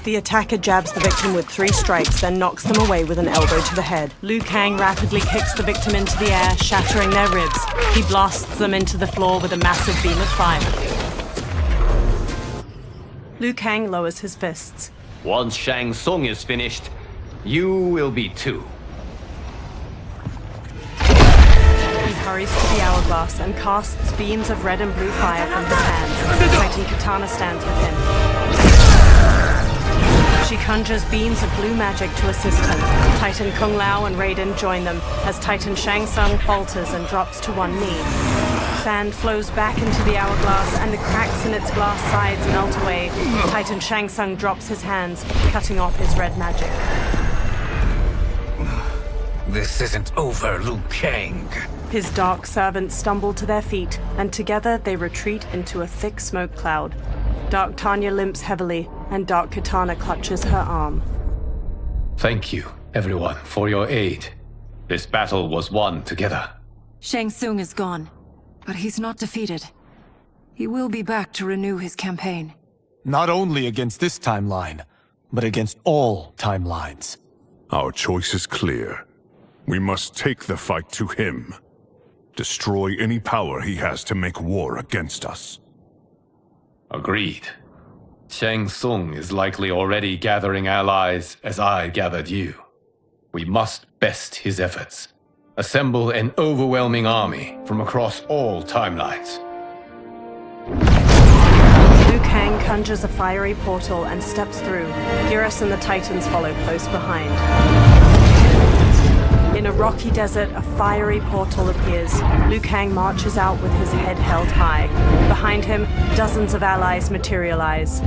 The attacker jabs the victim with 3 strikes, then knocks them away with an elbow to the head. Liu Kang rapidly kicks the victim into the air, shattering their ribs. He blasts them into the floor with a massive beam of fire. Liu Kang lowers his fists. Once Shang Tsung is finished, you will be too. He hurries to the hourglass and casts beams of red and blue fire from his hands. Titan Katana stands with him. She conjures beams of blue magic to assist him. Titan Kung Lao and Raiden join them as Titan Shang Tsung falters and drops to one knee. Sand flows back into the hourglass and the cracks in its glass sides melt away. Titan Shang Tsung drops his hands, cutting off his red magic. This isn't over, Liu Kang. His dark servants stumble to their feet, and together they retreat into a thick smoke cloud. Dark Tanya limps heavily, and Dark Katana clutches her arm. Thank you, everyone, for your aid. This battle was won together. Shang Tsung is gone, but he's not defeated. He will be back to renew his campaign. Not only against this timeline, but against all timelines. Our choice is clear. We must take the fight to him. Destroy any power he has to make war against us. Agreed. Shang Tsung is likely already gathering allies as I gathered you. We must best his efforts. Assemble an overwhelming army from across all timelines. Liu Kang conjures a fiery portal and steps through. Geras and the Titans follow close behind. In a rocky desert, a fiery portal appears. Liu Kang marches out with his head held high. Behind him, dozens of allies materialize.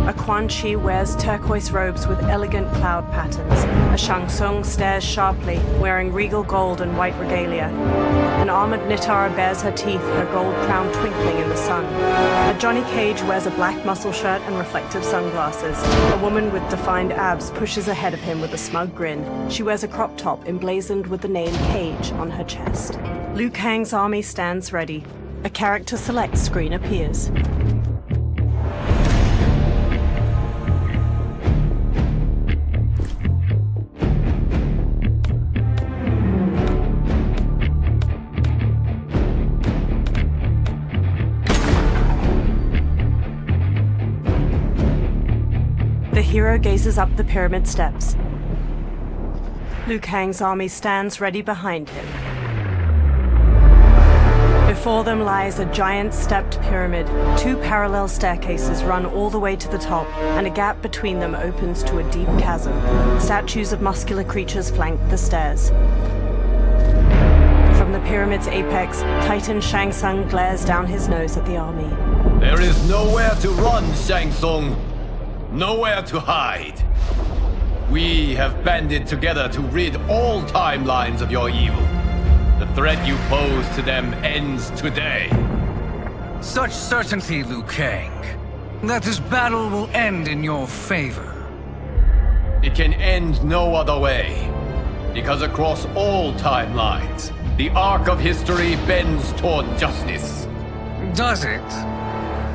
A Quan Chi wears turquoise robes with elegant cloud patterns. A Shang Tsung stares sharply, wearing regal gold and white regalia. An armored Nitara bares her teeth, her gold crown twinkling in the sun. A Johnny Cage wears a black muscle shirt and reflective sunglasses. A woman with defined abs pushes ahead of him with a smug grin. She wears a crop top emblazoned with the name Cage on her chest. Liu Kang's army stands ready. A character select screen appears. The hero gazes up the pyramid steps. Liu Kang's army stands ready behind him. Before them lies a giant stepped pyramid. 2 parallel staircases run all the way to the top, and a gap between them opens to a deep chasm. Statues of muscular creatures flank the stairs. From the pyramid's apex, Titan Shang Tsung glares down his nose at the army. There is nowhere to run, Shang Tsung. Nowhere to hide. We have banded together to rid all timelines of your evil. The threat you pose to them ends today. Such certainty, Liu Kang, that this battle will end in your favor. It can end no other way. Because across all timelines, the arc of history bends toward justice. Does it?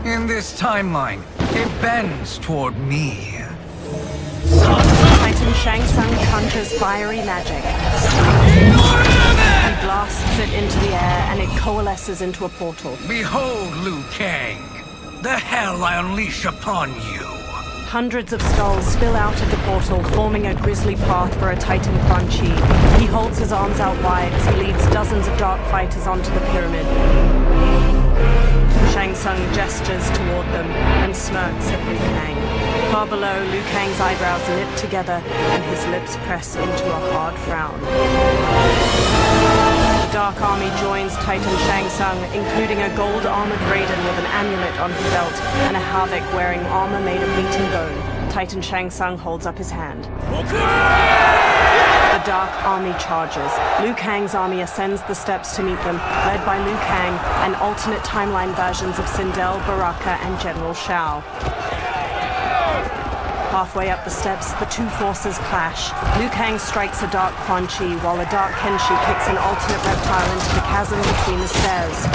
In this timeline, it bends toward me. Titan Shang Tsung conjures fiery magic. He blasts it into the air and it coalesces into a portal. Behold, Liu Kang, the hell I unleash upon you. Hundreds of skulls spill out of the portal, forming a grisly path for a Titan Quan Chi. He holds his arms out wide as he leads dozens of dark fighters onto the pyramid. Shang Tsung gestures toward them and smirks at Liu Kang. Far below, Liu Kang's eyebrows knit together and his lips press into a hard frown. The Dark Army joins Titan Shang Tsung, including a gold-armored Raiden with an amulet on his belt and a Havik wearing armor made of bleaching bone. Titan Shang Tsung holds up his hand. The Dark Army charges. Liu Kang's army ascends the steps to meet them, led by Liu Kang and alternate timeline versions of Sindel, Baraka, and General Shao. Halfway up the steps, the 2 forces clash. Liu Kang strikes a Dark Quan Chi, while a Dark Kenshi kicks an alternate reptile into the chasm between the stairs.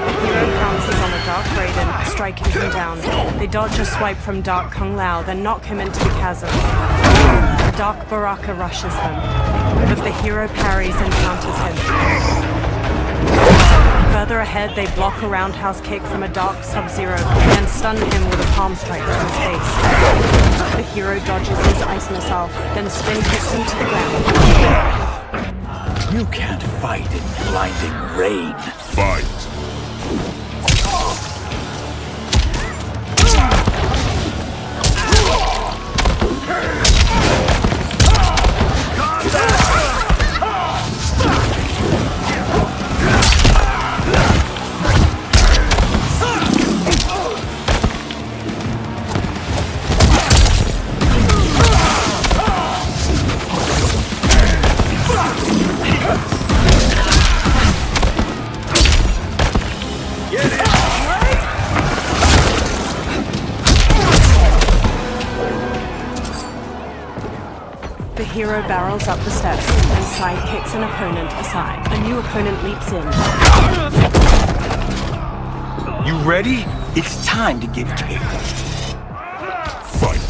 The hero pounces on a Dark Dark Raiden, striking him down. They dodge a swipe from Dark Kung Lao, then knock him into the chasm. The Dark Baraka rushes them, but the hero parries and counters him. Further ahead, they block a roundhouse kick from a Dark Sub-Zero and stun him with a palm strike to his face. The hero dodges his ice missile, then spin kicks him to the ground. You can't fight in blinding rain. Fight! The hero barrels up the steps and sidekicks an opponent aside. A new opponent leaps in. You ready? It's time to get kicked. Fight!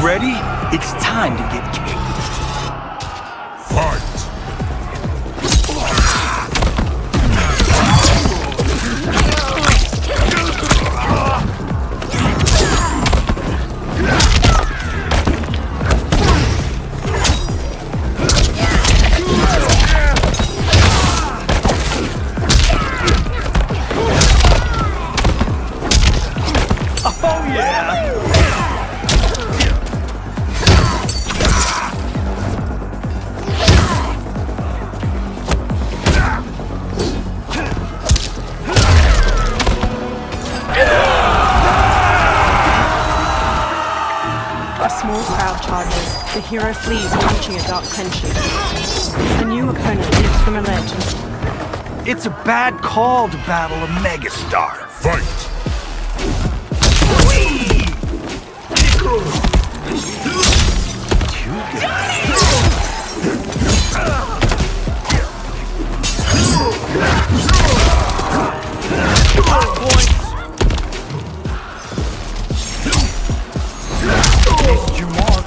Ready? It's time to get kicked. Fight! Oh yeah! A small crowd charges. The hero flees, punching a Dark Tenshi. A new opponent leaps from a ledge and... It's a bad call to battle a megastar. Fight! Missed your mark.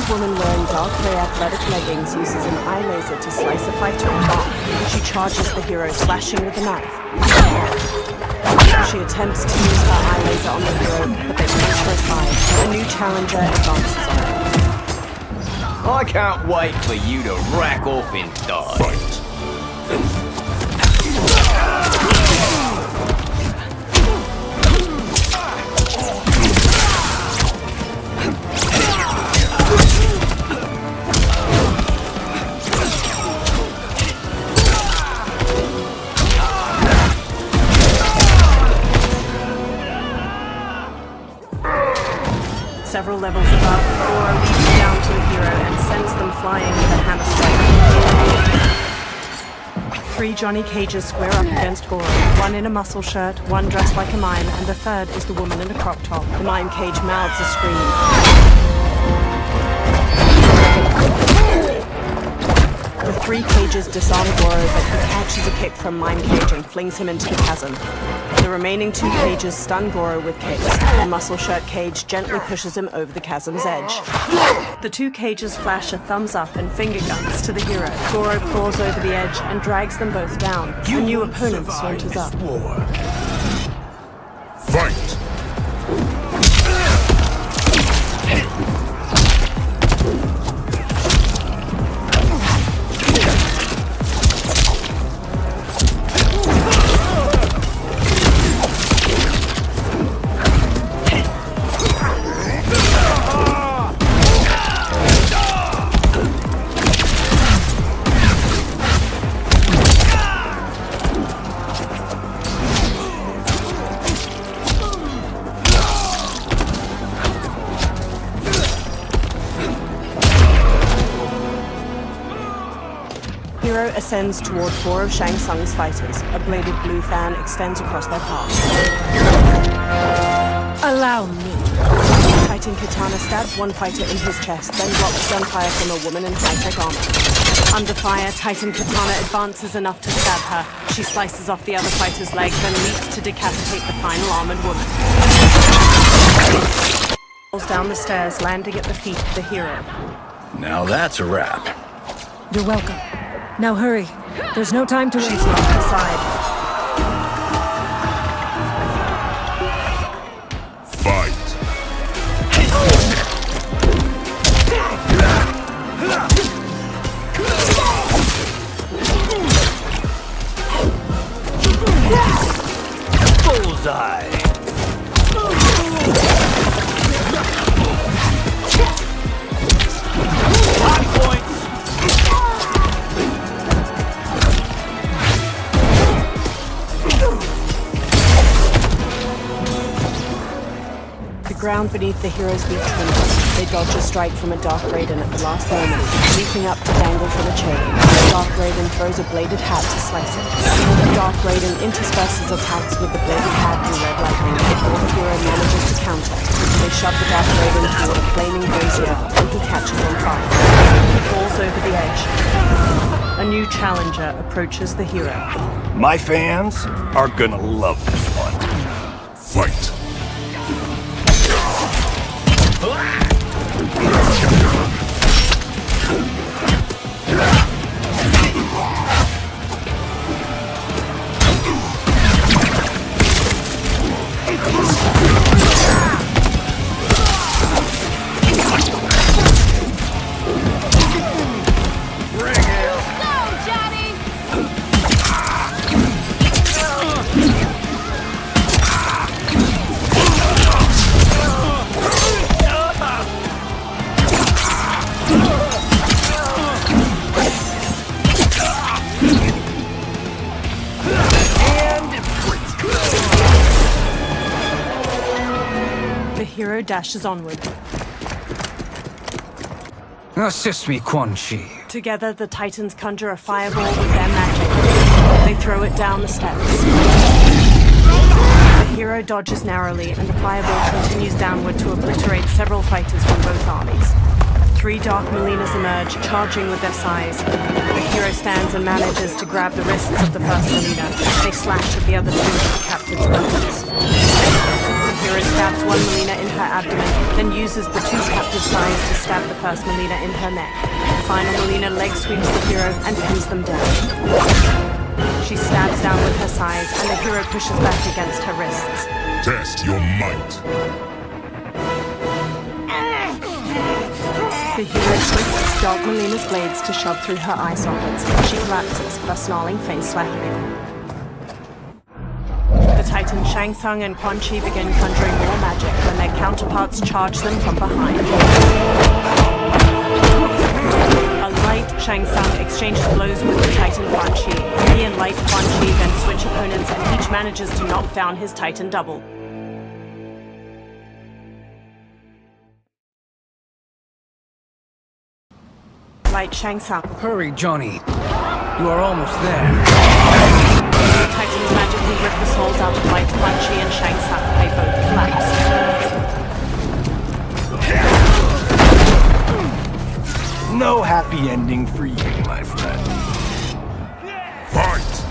Woman wearing dark grey athletic leggings uses an eye laser to slice a fighter in half. She charges the hero, slashing with a knife. She attempts to use her eye laser on the hero, but they push her aside. A new challenger advances on her. I can't wait for you to rack off and die. Fight! Several levels above, Aura leaps down to the hero and sends them flying with a hammer strike. Three Johnny Cages square up against Goro. One in a muscle shirt, one dressed like a mime, and the third is the woman in a crop top. The mime cage mouths a scream. The three cages disarm Goro, but he catches a kick from Mime Cage and flings him into the chasm. The remaining two cages stun Goro with kicks. The muscle shirt cage gently pushes him over the chasm's edge. The two cages flash a thumbs up and finger guns to the hero. Goro claws over the edge and drags them both down. A new opponent saunters up. Fight! Hero ascends toward four of Shang Tsung's fighters. A bladed blue fan extends across their path. Allow me. Titan Katana stabs one fighter in his chest, then blocks gunfire from a woman in high-tech armor. Under fire, Titan Katana advances enough to stab her. She slices off the other fighter's leg, then leaps to decapitate the final armored woman. Falls down the stairs, landing at the feet of the hero. Now that's a wrap. You're welcome. Now hurry. There's no time to waste. She's knocked aside. Fight! Bullseye! The ground beneath the hero's feet trembles. They dodge a strike from a Dark Raiden at the last moment, leaping up to dangle from a chain. Dark Raiden throws a bladed hat to slice it. Dark Raiden intersperses attacks with the bladed hat and red lightning before the hero manages to counter. They shove the Dark Raiden toward a flaming brazier, and he catches on fire. He falls over the edge. A new challenger approaches the hero. My fans are gonna love this one. Fight! Hero dashes onward. Assist me, Quan Chi. Together, the Titans conjure a fireball with their magic. They throw it down the steps. The hero dodges narrowly, and the fireball continues downward to obliterate several fighters from both armies. Three Dark Molinas emerge, charging with their size. The hero stands and manages to grab the wrists of the first Molina. They slash at the other two with the captive's weapons. The hero stabs one Molina in her abdomen, then uses the two captive sides to stab the first Molina in her neck. The final Molina leg sweeps the hero and pins them down. She stabs down with her sides, and the hero pushes back against her wrists. Test your might. The hero twists Dark Molina's blades to shove through her eye sockets. She collapses, her snarling face flattening. The Titans Shang Tsung and Quan Chi begin conjuring more magic when their counterparts charge them from behind. A light Shang Tsung exchanges blows with the Titan Quan Chi. He and light Quan Chi then switch opponents, and each manages to knock down his Titan double. fight Shang Tsung. Hurry, Johnny. You are almost there. Titans magically rip the souls out of Light, Quan Chi, and Shang Tsung. They both collapse. No happy ending for you, my friend. Fight!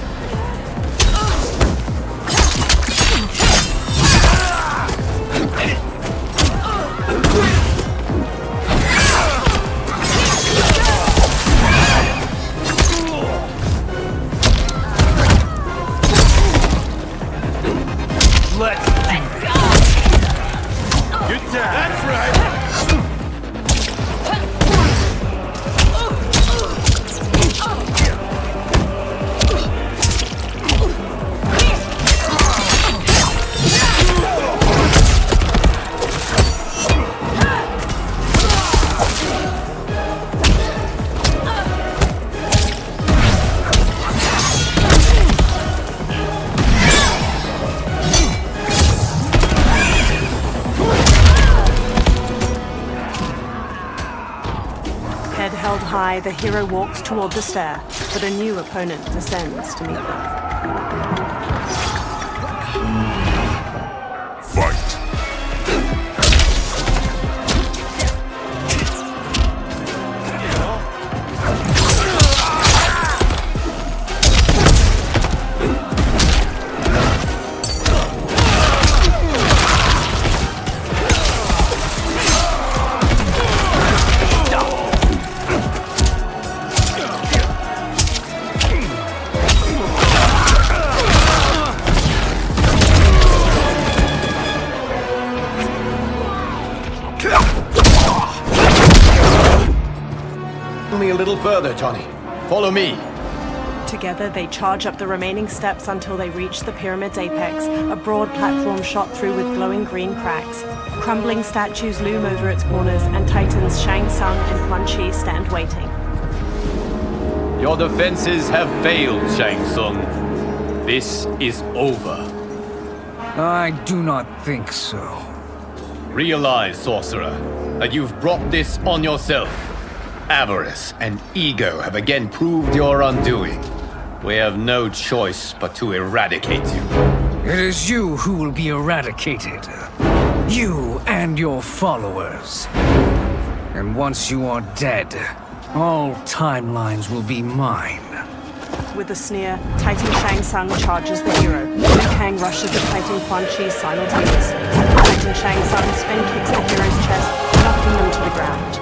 Let's go! Good job. That's right. Head held high, the hero walks toward the stair, but a new opponent descends to meet them. Fight! Only a little further, Johnny. Follow me. Together, they charge up the remaining steps until they reach the pyramid's apex, a broad platform shot through with glowing green cracks. Crumbling statues loom over its corners, and Titans Shang Tsung and Quan Chi stand waiting. Your defenses have failed, Shang Tsung. This is over. I do not think so. Realize, sorcerer, that you've brought this on yourself. Avarice and ego have again proved your undoing. We have no choice but to eradicate you. It is you who will be eradicated. You and your followers. And once you are dead, all timelines will be mine. With a sneer, Titan Shang Tsung charges the hero. Liu Kang rushes at Titan Quan Chi simultaneously. Titan Shang Tsung spin kicks the hero's chest, knocking them to the ground.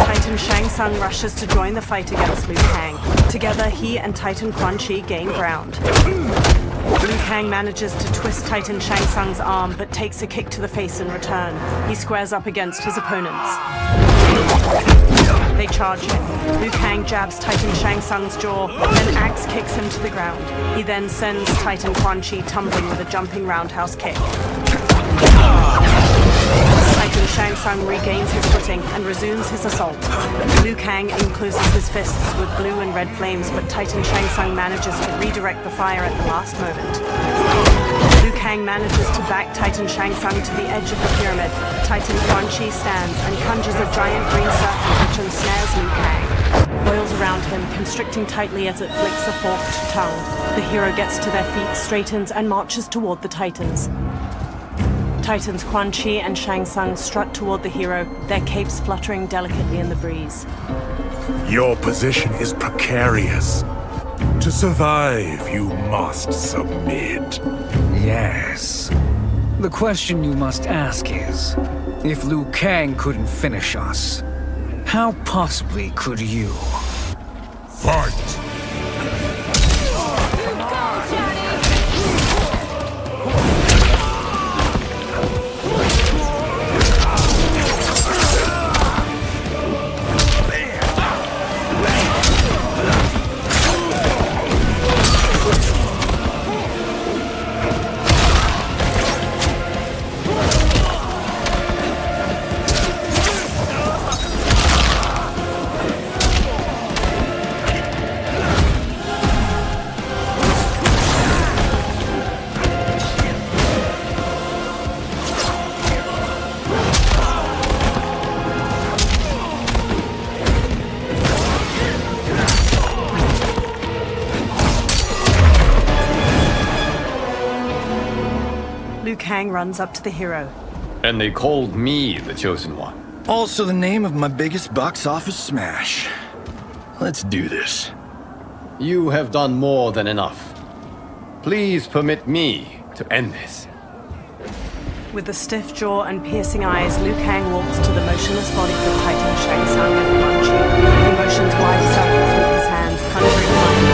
Titan Shang Tsung rushes to join the fight against Liu Kang. Together, he and Titan Quan Chi gain ground. Liu Kang manages to twist Titan Shang Tsung's arm, but takes a kick to the face in return. He squares up against his opponents. They charge him. Liu Kang jabs Titan Shang Tsung's jaw, then axe kicks him to the ground. He then sends Titan Quan Chi tumbling with a jumping roundhouse kick. Titan Shang Tsung regains his footing and resumes his assault. Liu Kang encloses his fists with blue and red flames, but Titan Shang Tsung manages to redirect the fire at the last moment. Liu Kang manages to back Titan Shang Tsung to the edge of the pyramid. Titan Quan Chi stands and conjures a giant green serpent which ensnares Liu Kang. Coils around him, constricting tightly as it flicks a forked tongue. The hero gets to their feet, straightens, and marches toward the Titans. Titans Quan Chi and Shang Tsung strut toward the hero, their capes fluttering delicately in the breeze. Your position is precarious. To survive, you must submit. Yes. The question you must ask is, if Liu Kang couldn't finish us, how possibly could you? Fight! Kang runs up to the hero. And they called me the Chosen One. Also the name of my biggest box office smash. Let's do this. You have done more than enough. Please permit me to end this. With a stiff jaw and piercing eyes, Liu Kang walks to the motionless bodies of Titan Shang Tsung and Quan Chi. He motions wide circles with his hands, conjuring fire.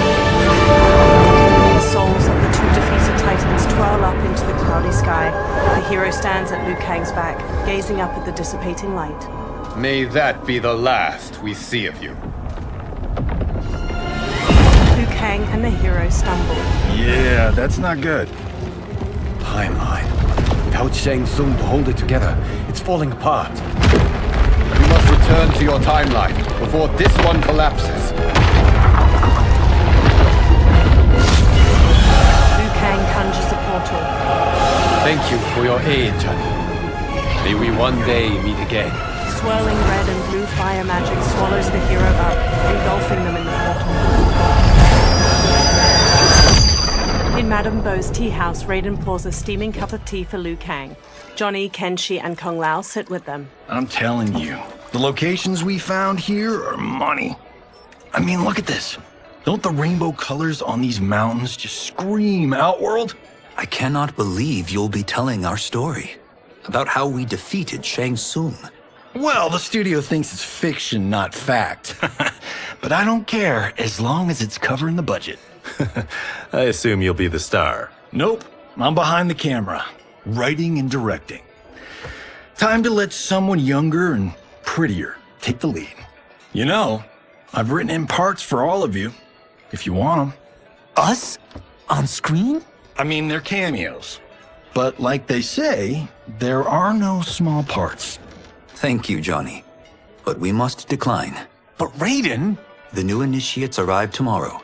The souls of the two defeated Titans twirl up into the cloudy sky. The hero stands at Liu Kang's back, gazing up at the dissipating light. May that be the last we see of you. Liu Kang and the hero stumble. Yeah, that's not good. Timeline. Without Shang Tsung to hold it together, it's falling apart. You must return to your timeline before this one collapses. Liu Kang conjures a portal. Thank you for your aid, Johnny. May we one day meet again. Swirling red and blue fire magic swallows the hero up, engulfing them in the portal. In Madame Bo's tea house, Raiden pours a steaming cup of tea for Liu Kang. Johnny, Kenshi, and Kung Lao sit with them. I'm telling you, the locations we found here are money. I mean, look at this. Don't the rainbow colors on these mountains just scream Outworld? I cannot believe you'll be telling our story about how we defeated Shang Tsung. Well, the studio thinks it's fiction, not fact. But I don't care, as long as it's covering the budget. I assume you'll be the star. Nope, I'm behind the camera, writing and directing. Time to let someone younger and prettier take the lead. You know, I've written in parts for all of you, if you want them. Us? On screen? I mean, they're cameos. But like they say, there are no small parts. Thank you, Johnny. But we must decline. But Raiden? The new initiates arrive tomorrow.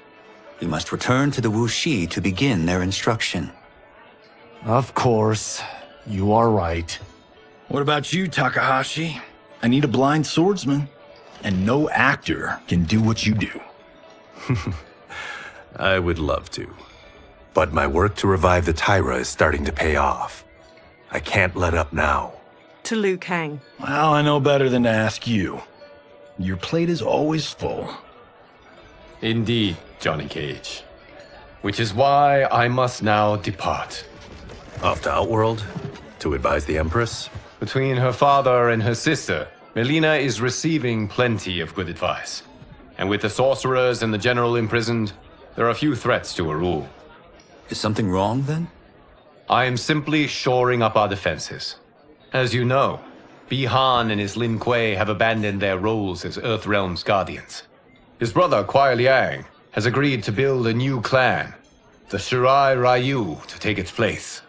We must return to the Wuxi to begin their instruction. Of course. You are right. What about you, Takahashi? I need a blind swordsman. And no actor can do what you do. I would love to. But my work to revive the Tyra is starting to pay off. I can't let up now. To Liu Kang. Well, I know better than to ask you. Your plate is always full. Indeed, Johnny Cage. Which is why I must now depart. Off to Outworld? To advise the Empress? Between her father and her sister, Melina is receiving plenty of good advice. And with the sorcerers and the general imprisoned, there are few threats to her rule. Is something wrong, then? I am simply shoring up our defenses. As you know, Bi-Han and his Lin Kuei have abandoned their roles as Earthrealm's guardians. His brother, Kuai Liang, has agreed to build a new clan, the Shirai Ryu, to take its place.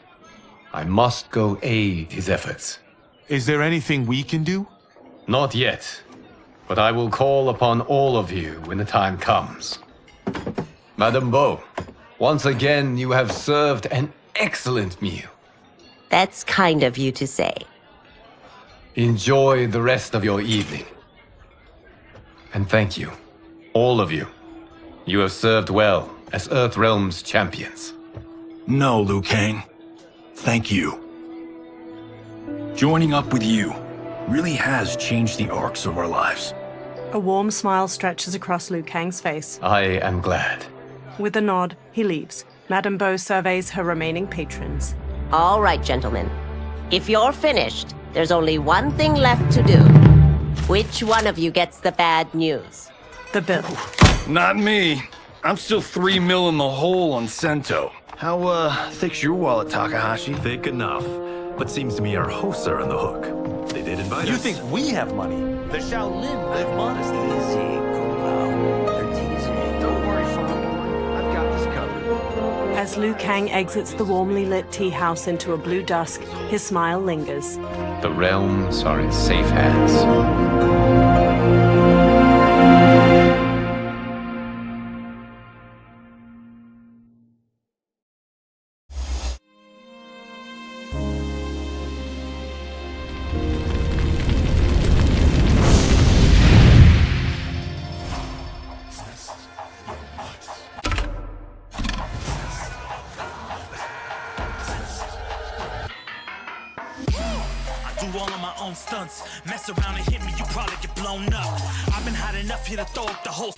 I must go aid his efforts. Is there anything we can do? Not yet, but I will call upon all of you when the time comes. Madame Bo, once again you have served an excellent meal. That's kind of you to say. Enjoy the rest of your evening. And thank you, all of you. You have served well as Earthrealm's champions. No, Liu Kang. Thank you. Joining up with you really has changed the arcs of our lives. A warm smile stretches across Liu Kang's face. I am glad. With a nod, he leaves. Madame Bo surveys her remaining patrons. All right, gentlemen. If you're finished, there's only one thing left to do. Which one of you gets the bad news? The bill. Not me. I'm still 3 mil in the hole on Sento. How, thick's your wallet, Takahashi? Thick enough. But seems to me our hosts are on the hook. They did invite us. You think we have money? The Shaolin live modestly. Easy, Kung Lao. They're teasing. Don't worry, Father. I've got this covered. As Liu Kang exits the warmly lit tea house into a blue dusk, his smile lingers. The realms are in safe hands. stunts. Mess around and hit me, you probably get blown up. I've been hot enough here to throw up the whole.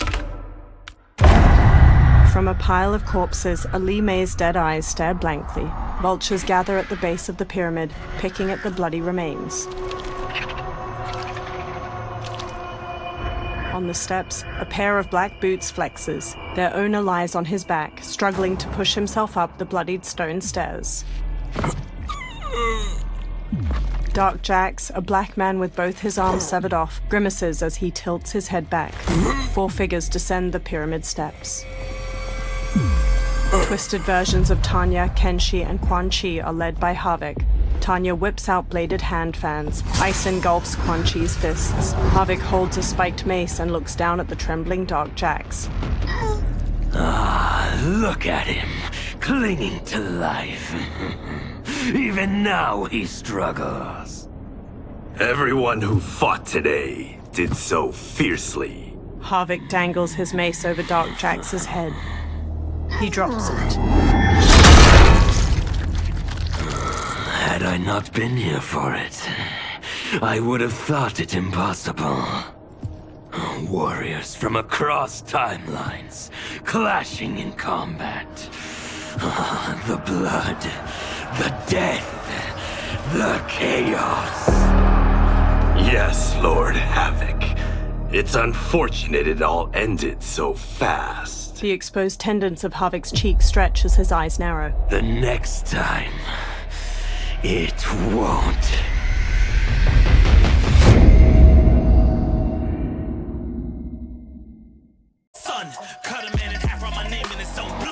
From a pile of corpses, Ali May's dead eyes stare blankly. Vultures gather at the base of the pyramid, picking at the bloody remains. On the steps, a pair of black boots flexes. Their owner lies on his back, struggling to push himself up the bloodied stone stairs. Dark Jax, a black man with both his arms severed off, grimaces as he tilts his head back. 4 figures descend the pyramid steps. Twisted versions of Tanya, Kenshi, and Quan Chi are led by Havik. Tanya whips out bladed hand fans. Ice engulfs Quan Chi's fists. Havik holds a spiked mace and looks down at the trembling Dark Jax. Ah, look at him, clinging to life. Even now he struggles. Everyone who fought today did so fiercely. Havik dangles his mace over Dark Jax's head. He drops it. Had I not been here for it, I would have thought it impossible. Warriors from across timelines, clashing in combat. The blood, the death, the chaos. Yes, Lord Havik. It's unfortunate it all ended so fast. The exposed tendons of Havik's cheek stretch as his eyes narrow. The next time, it won't. Son, cut a man in half, write my name in his own blood.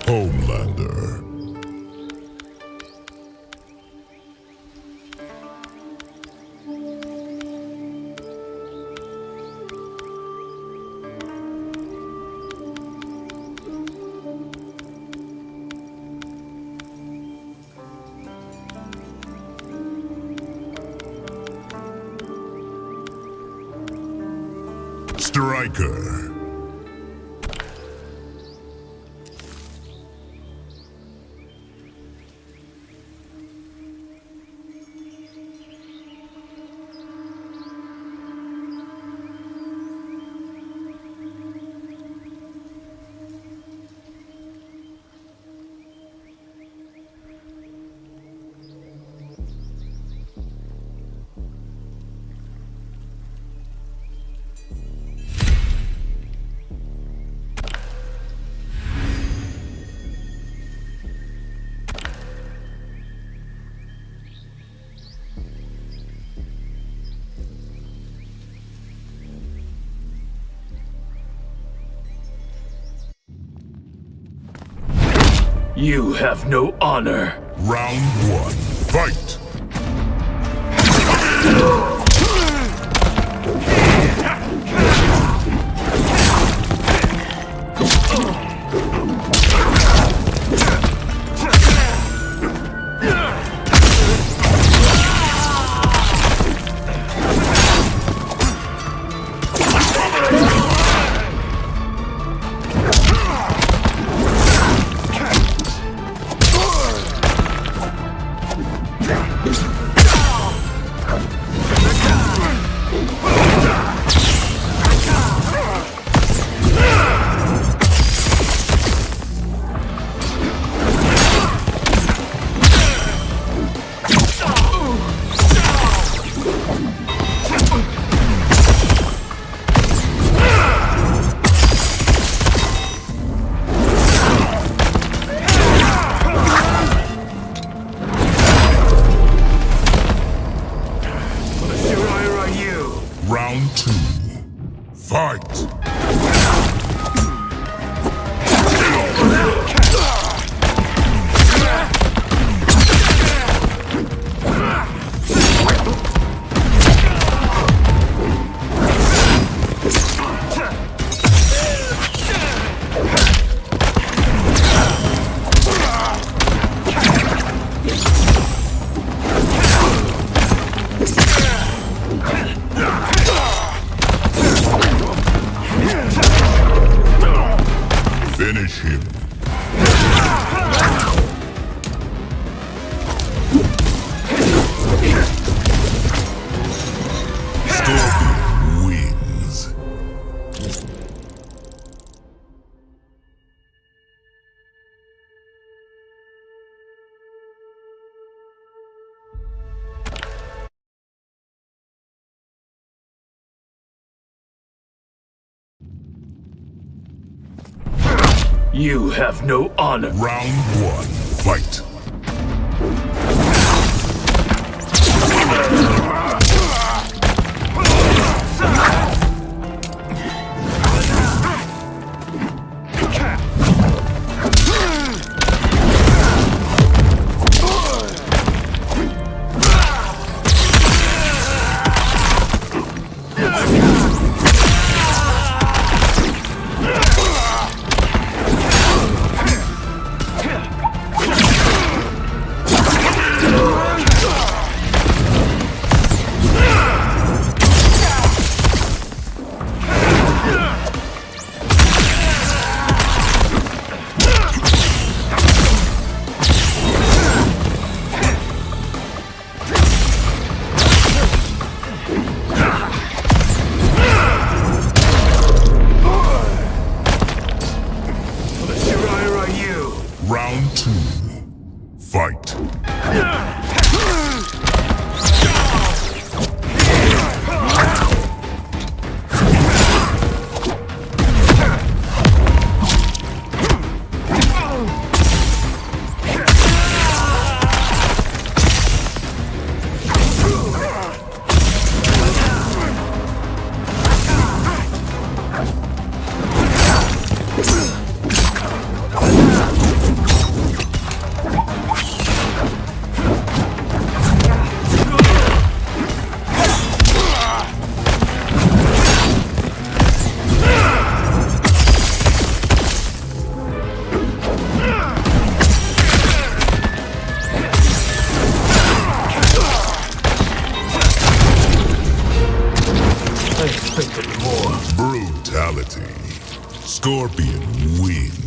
Homelander. Striker. You have no honor. Round 1. Fight! Finish him. Scorpion wins. You have no honor. Round 1, fight. Round 2, fight. I expected more. Brutality. Scorpion wins.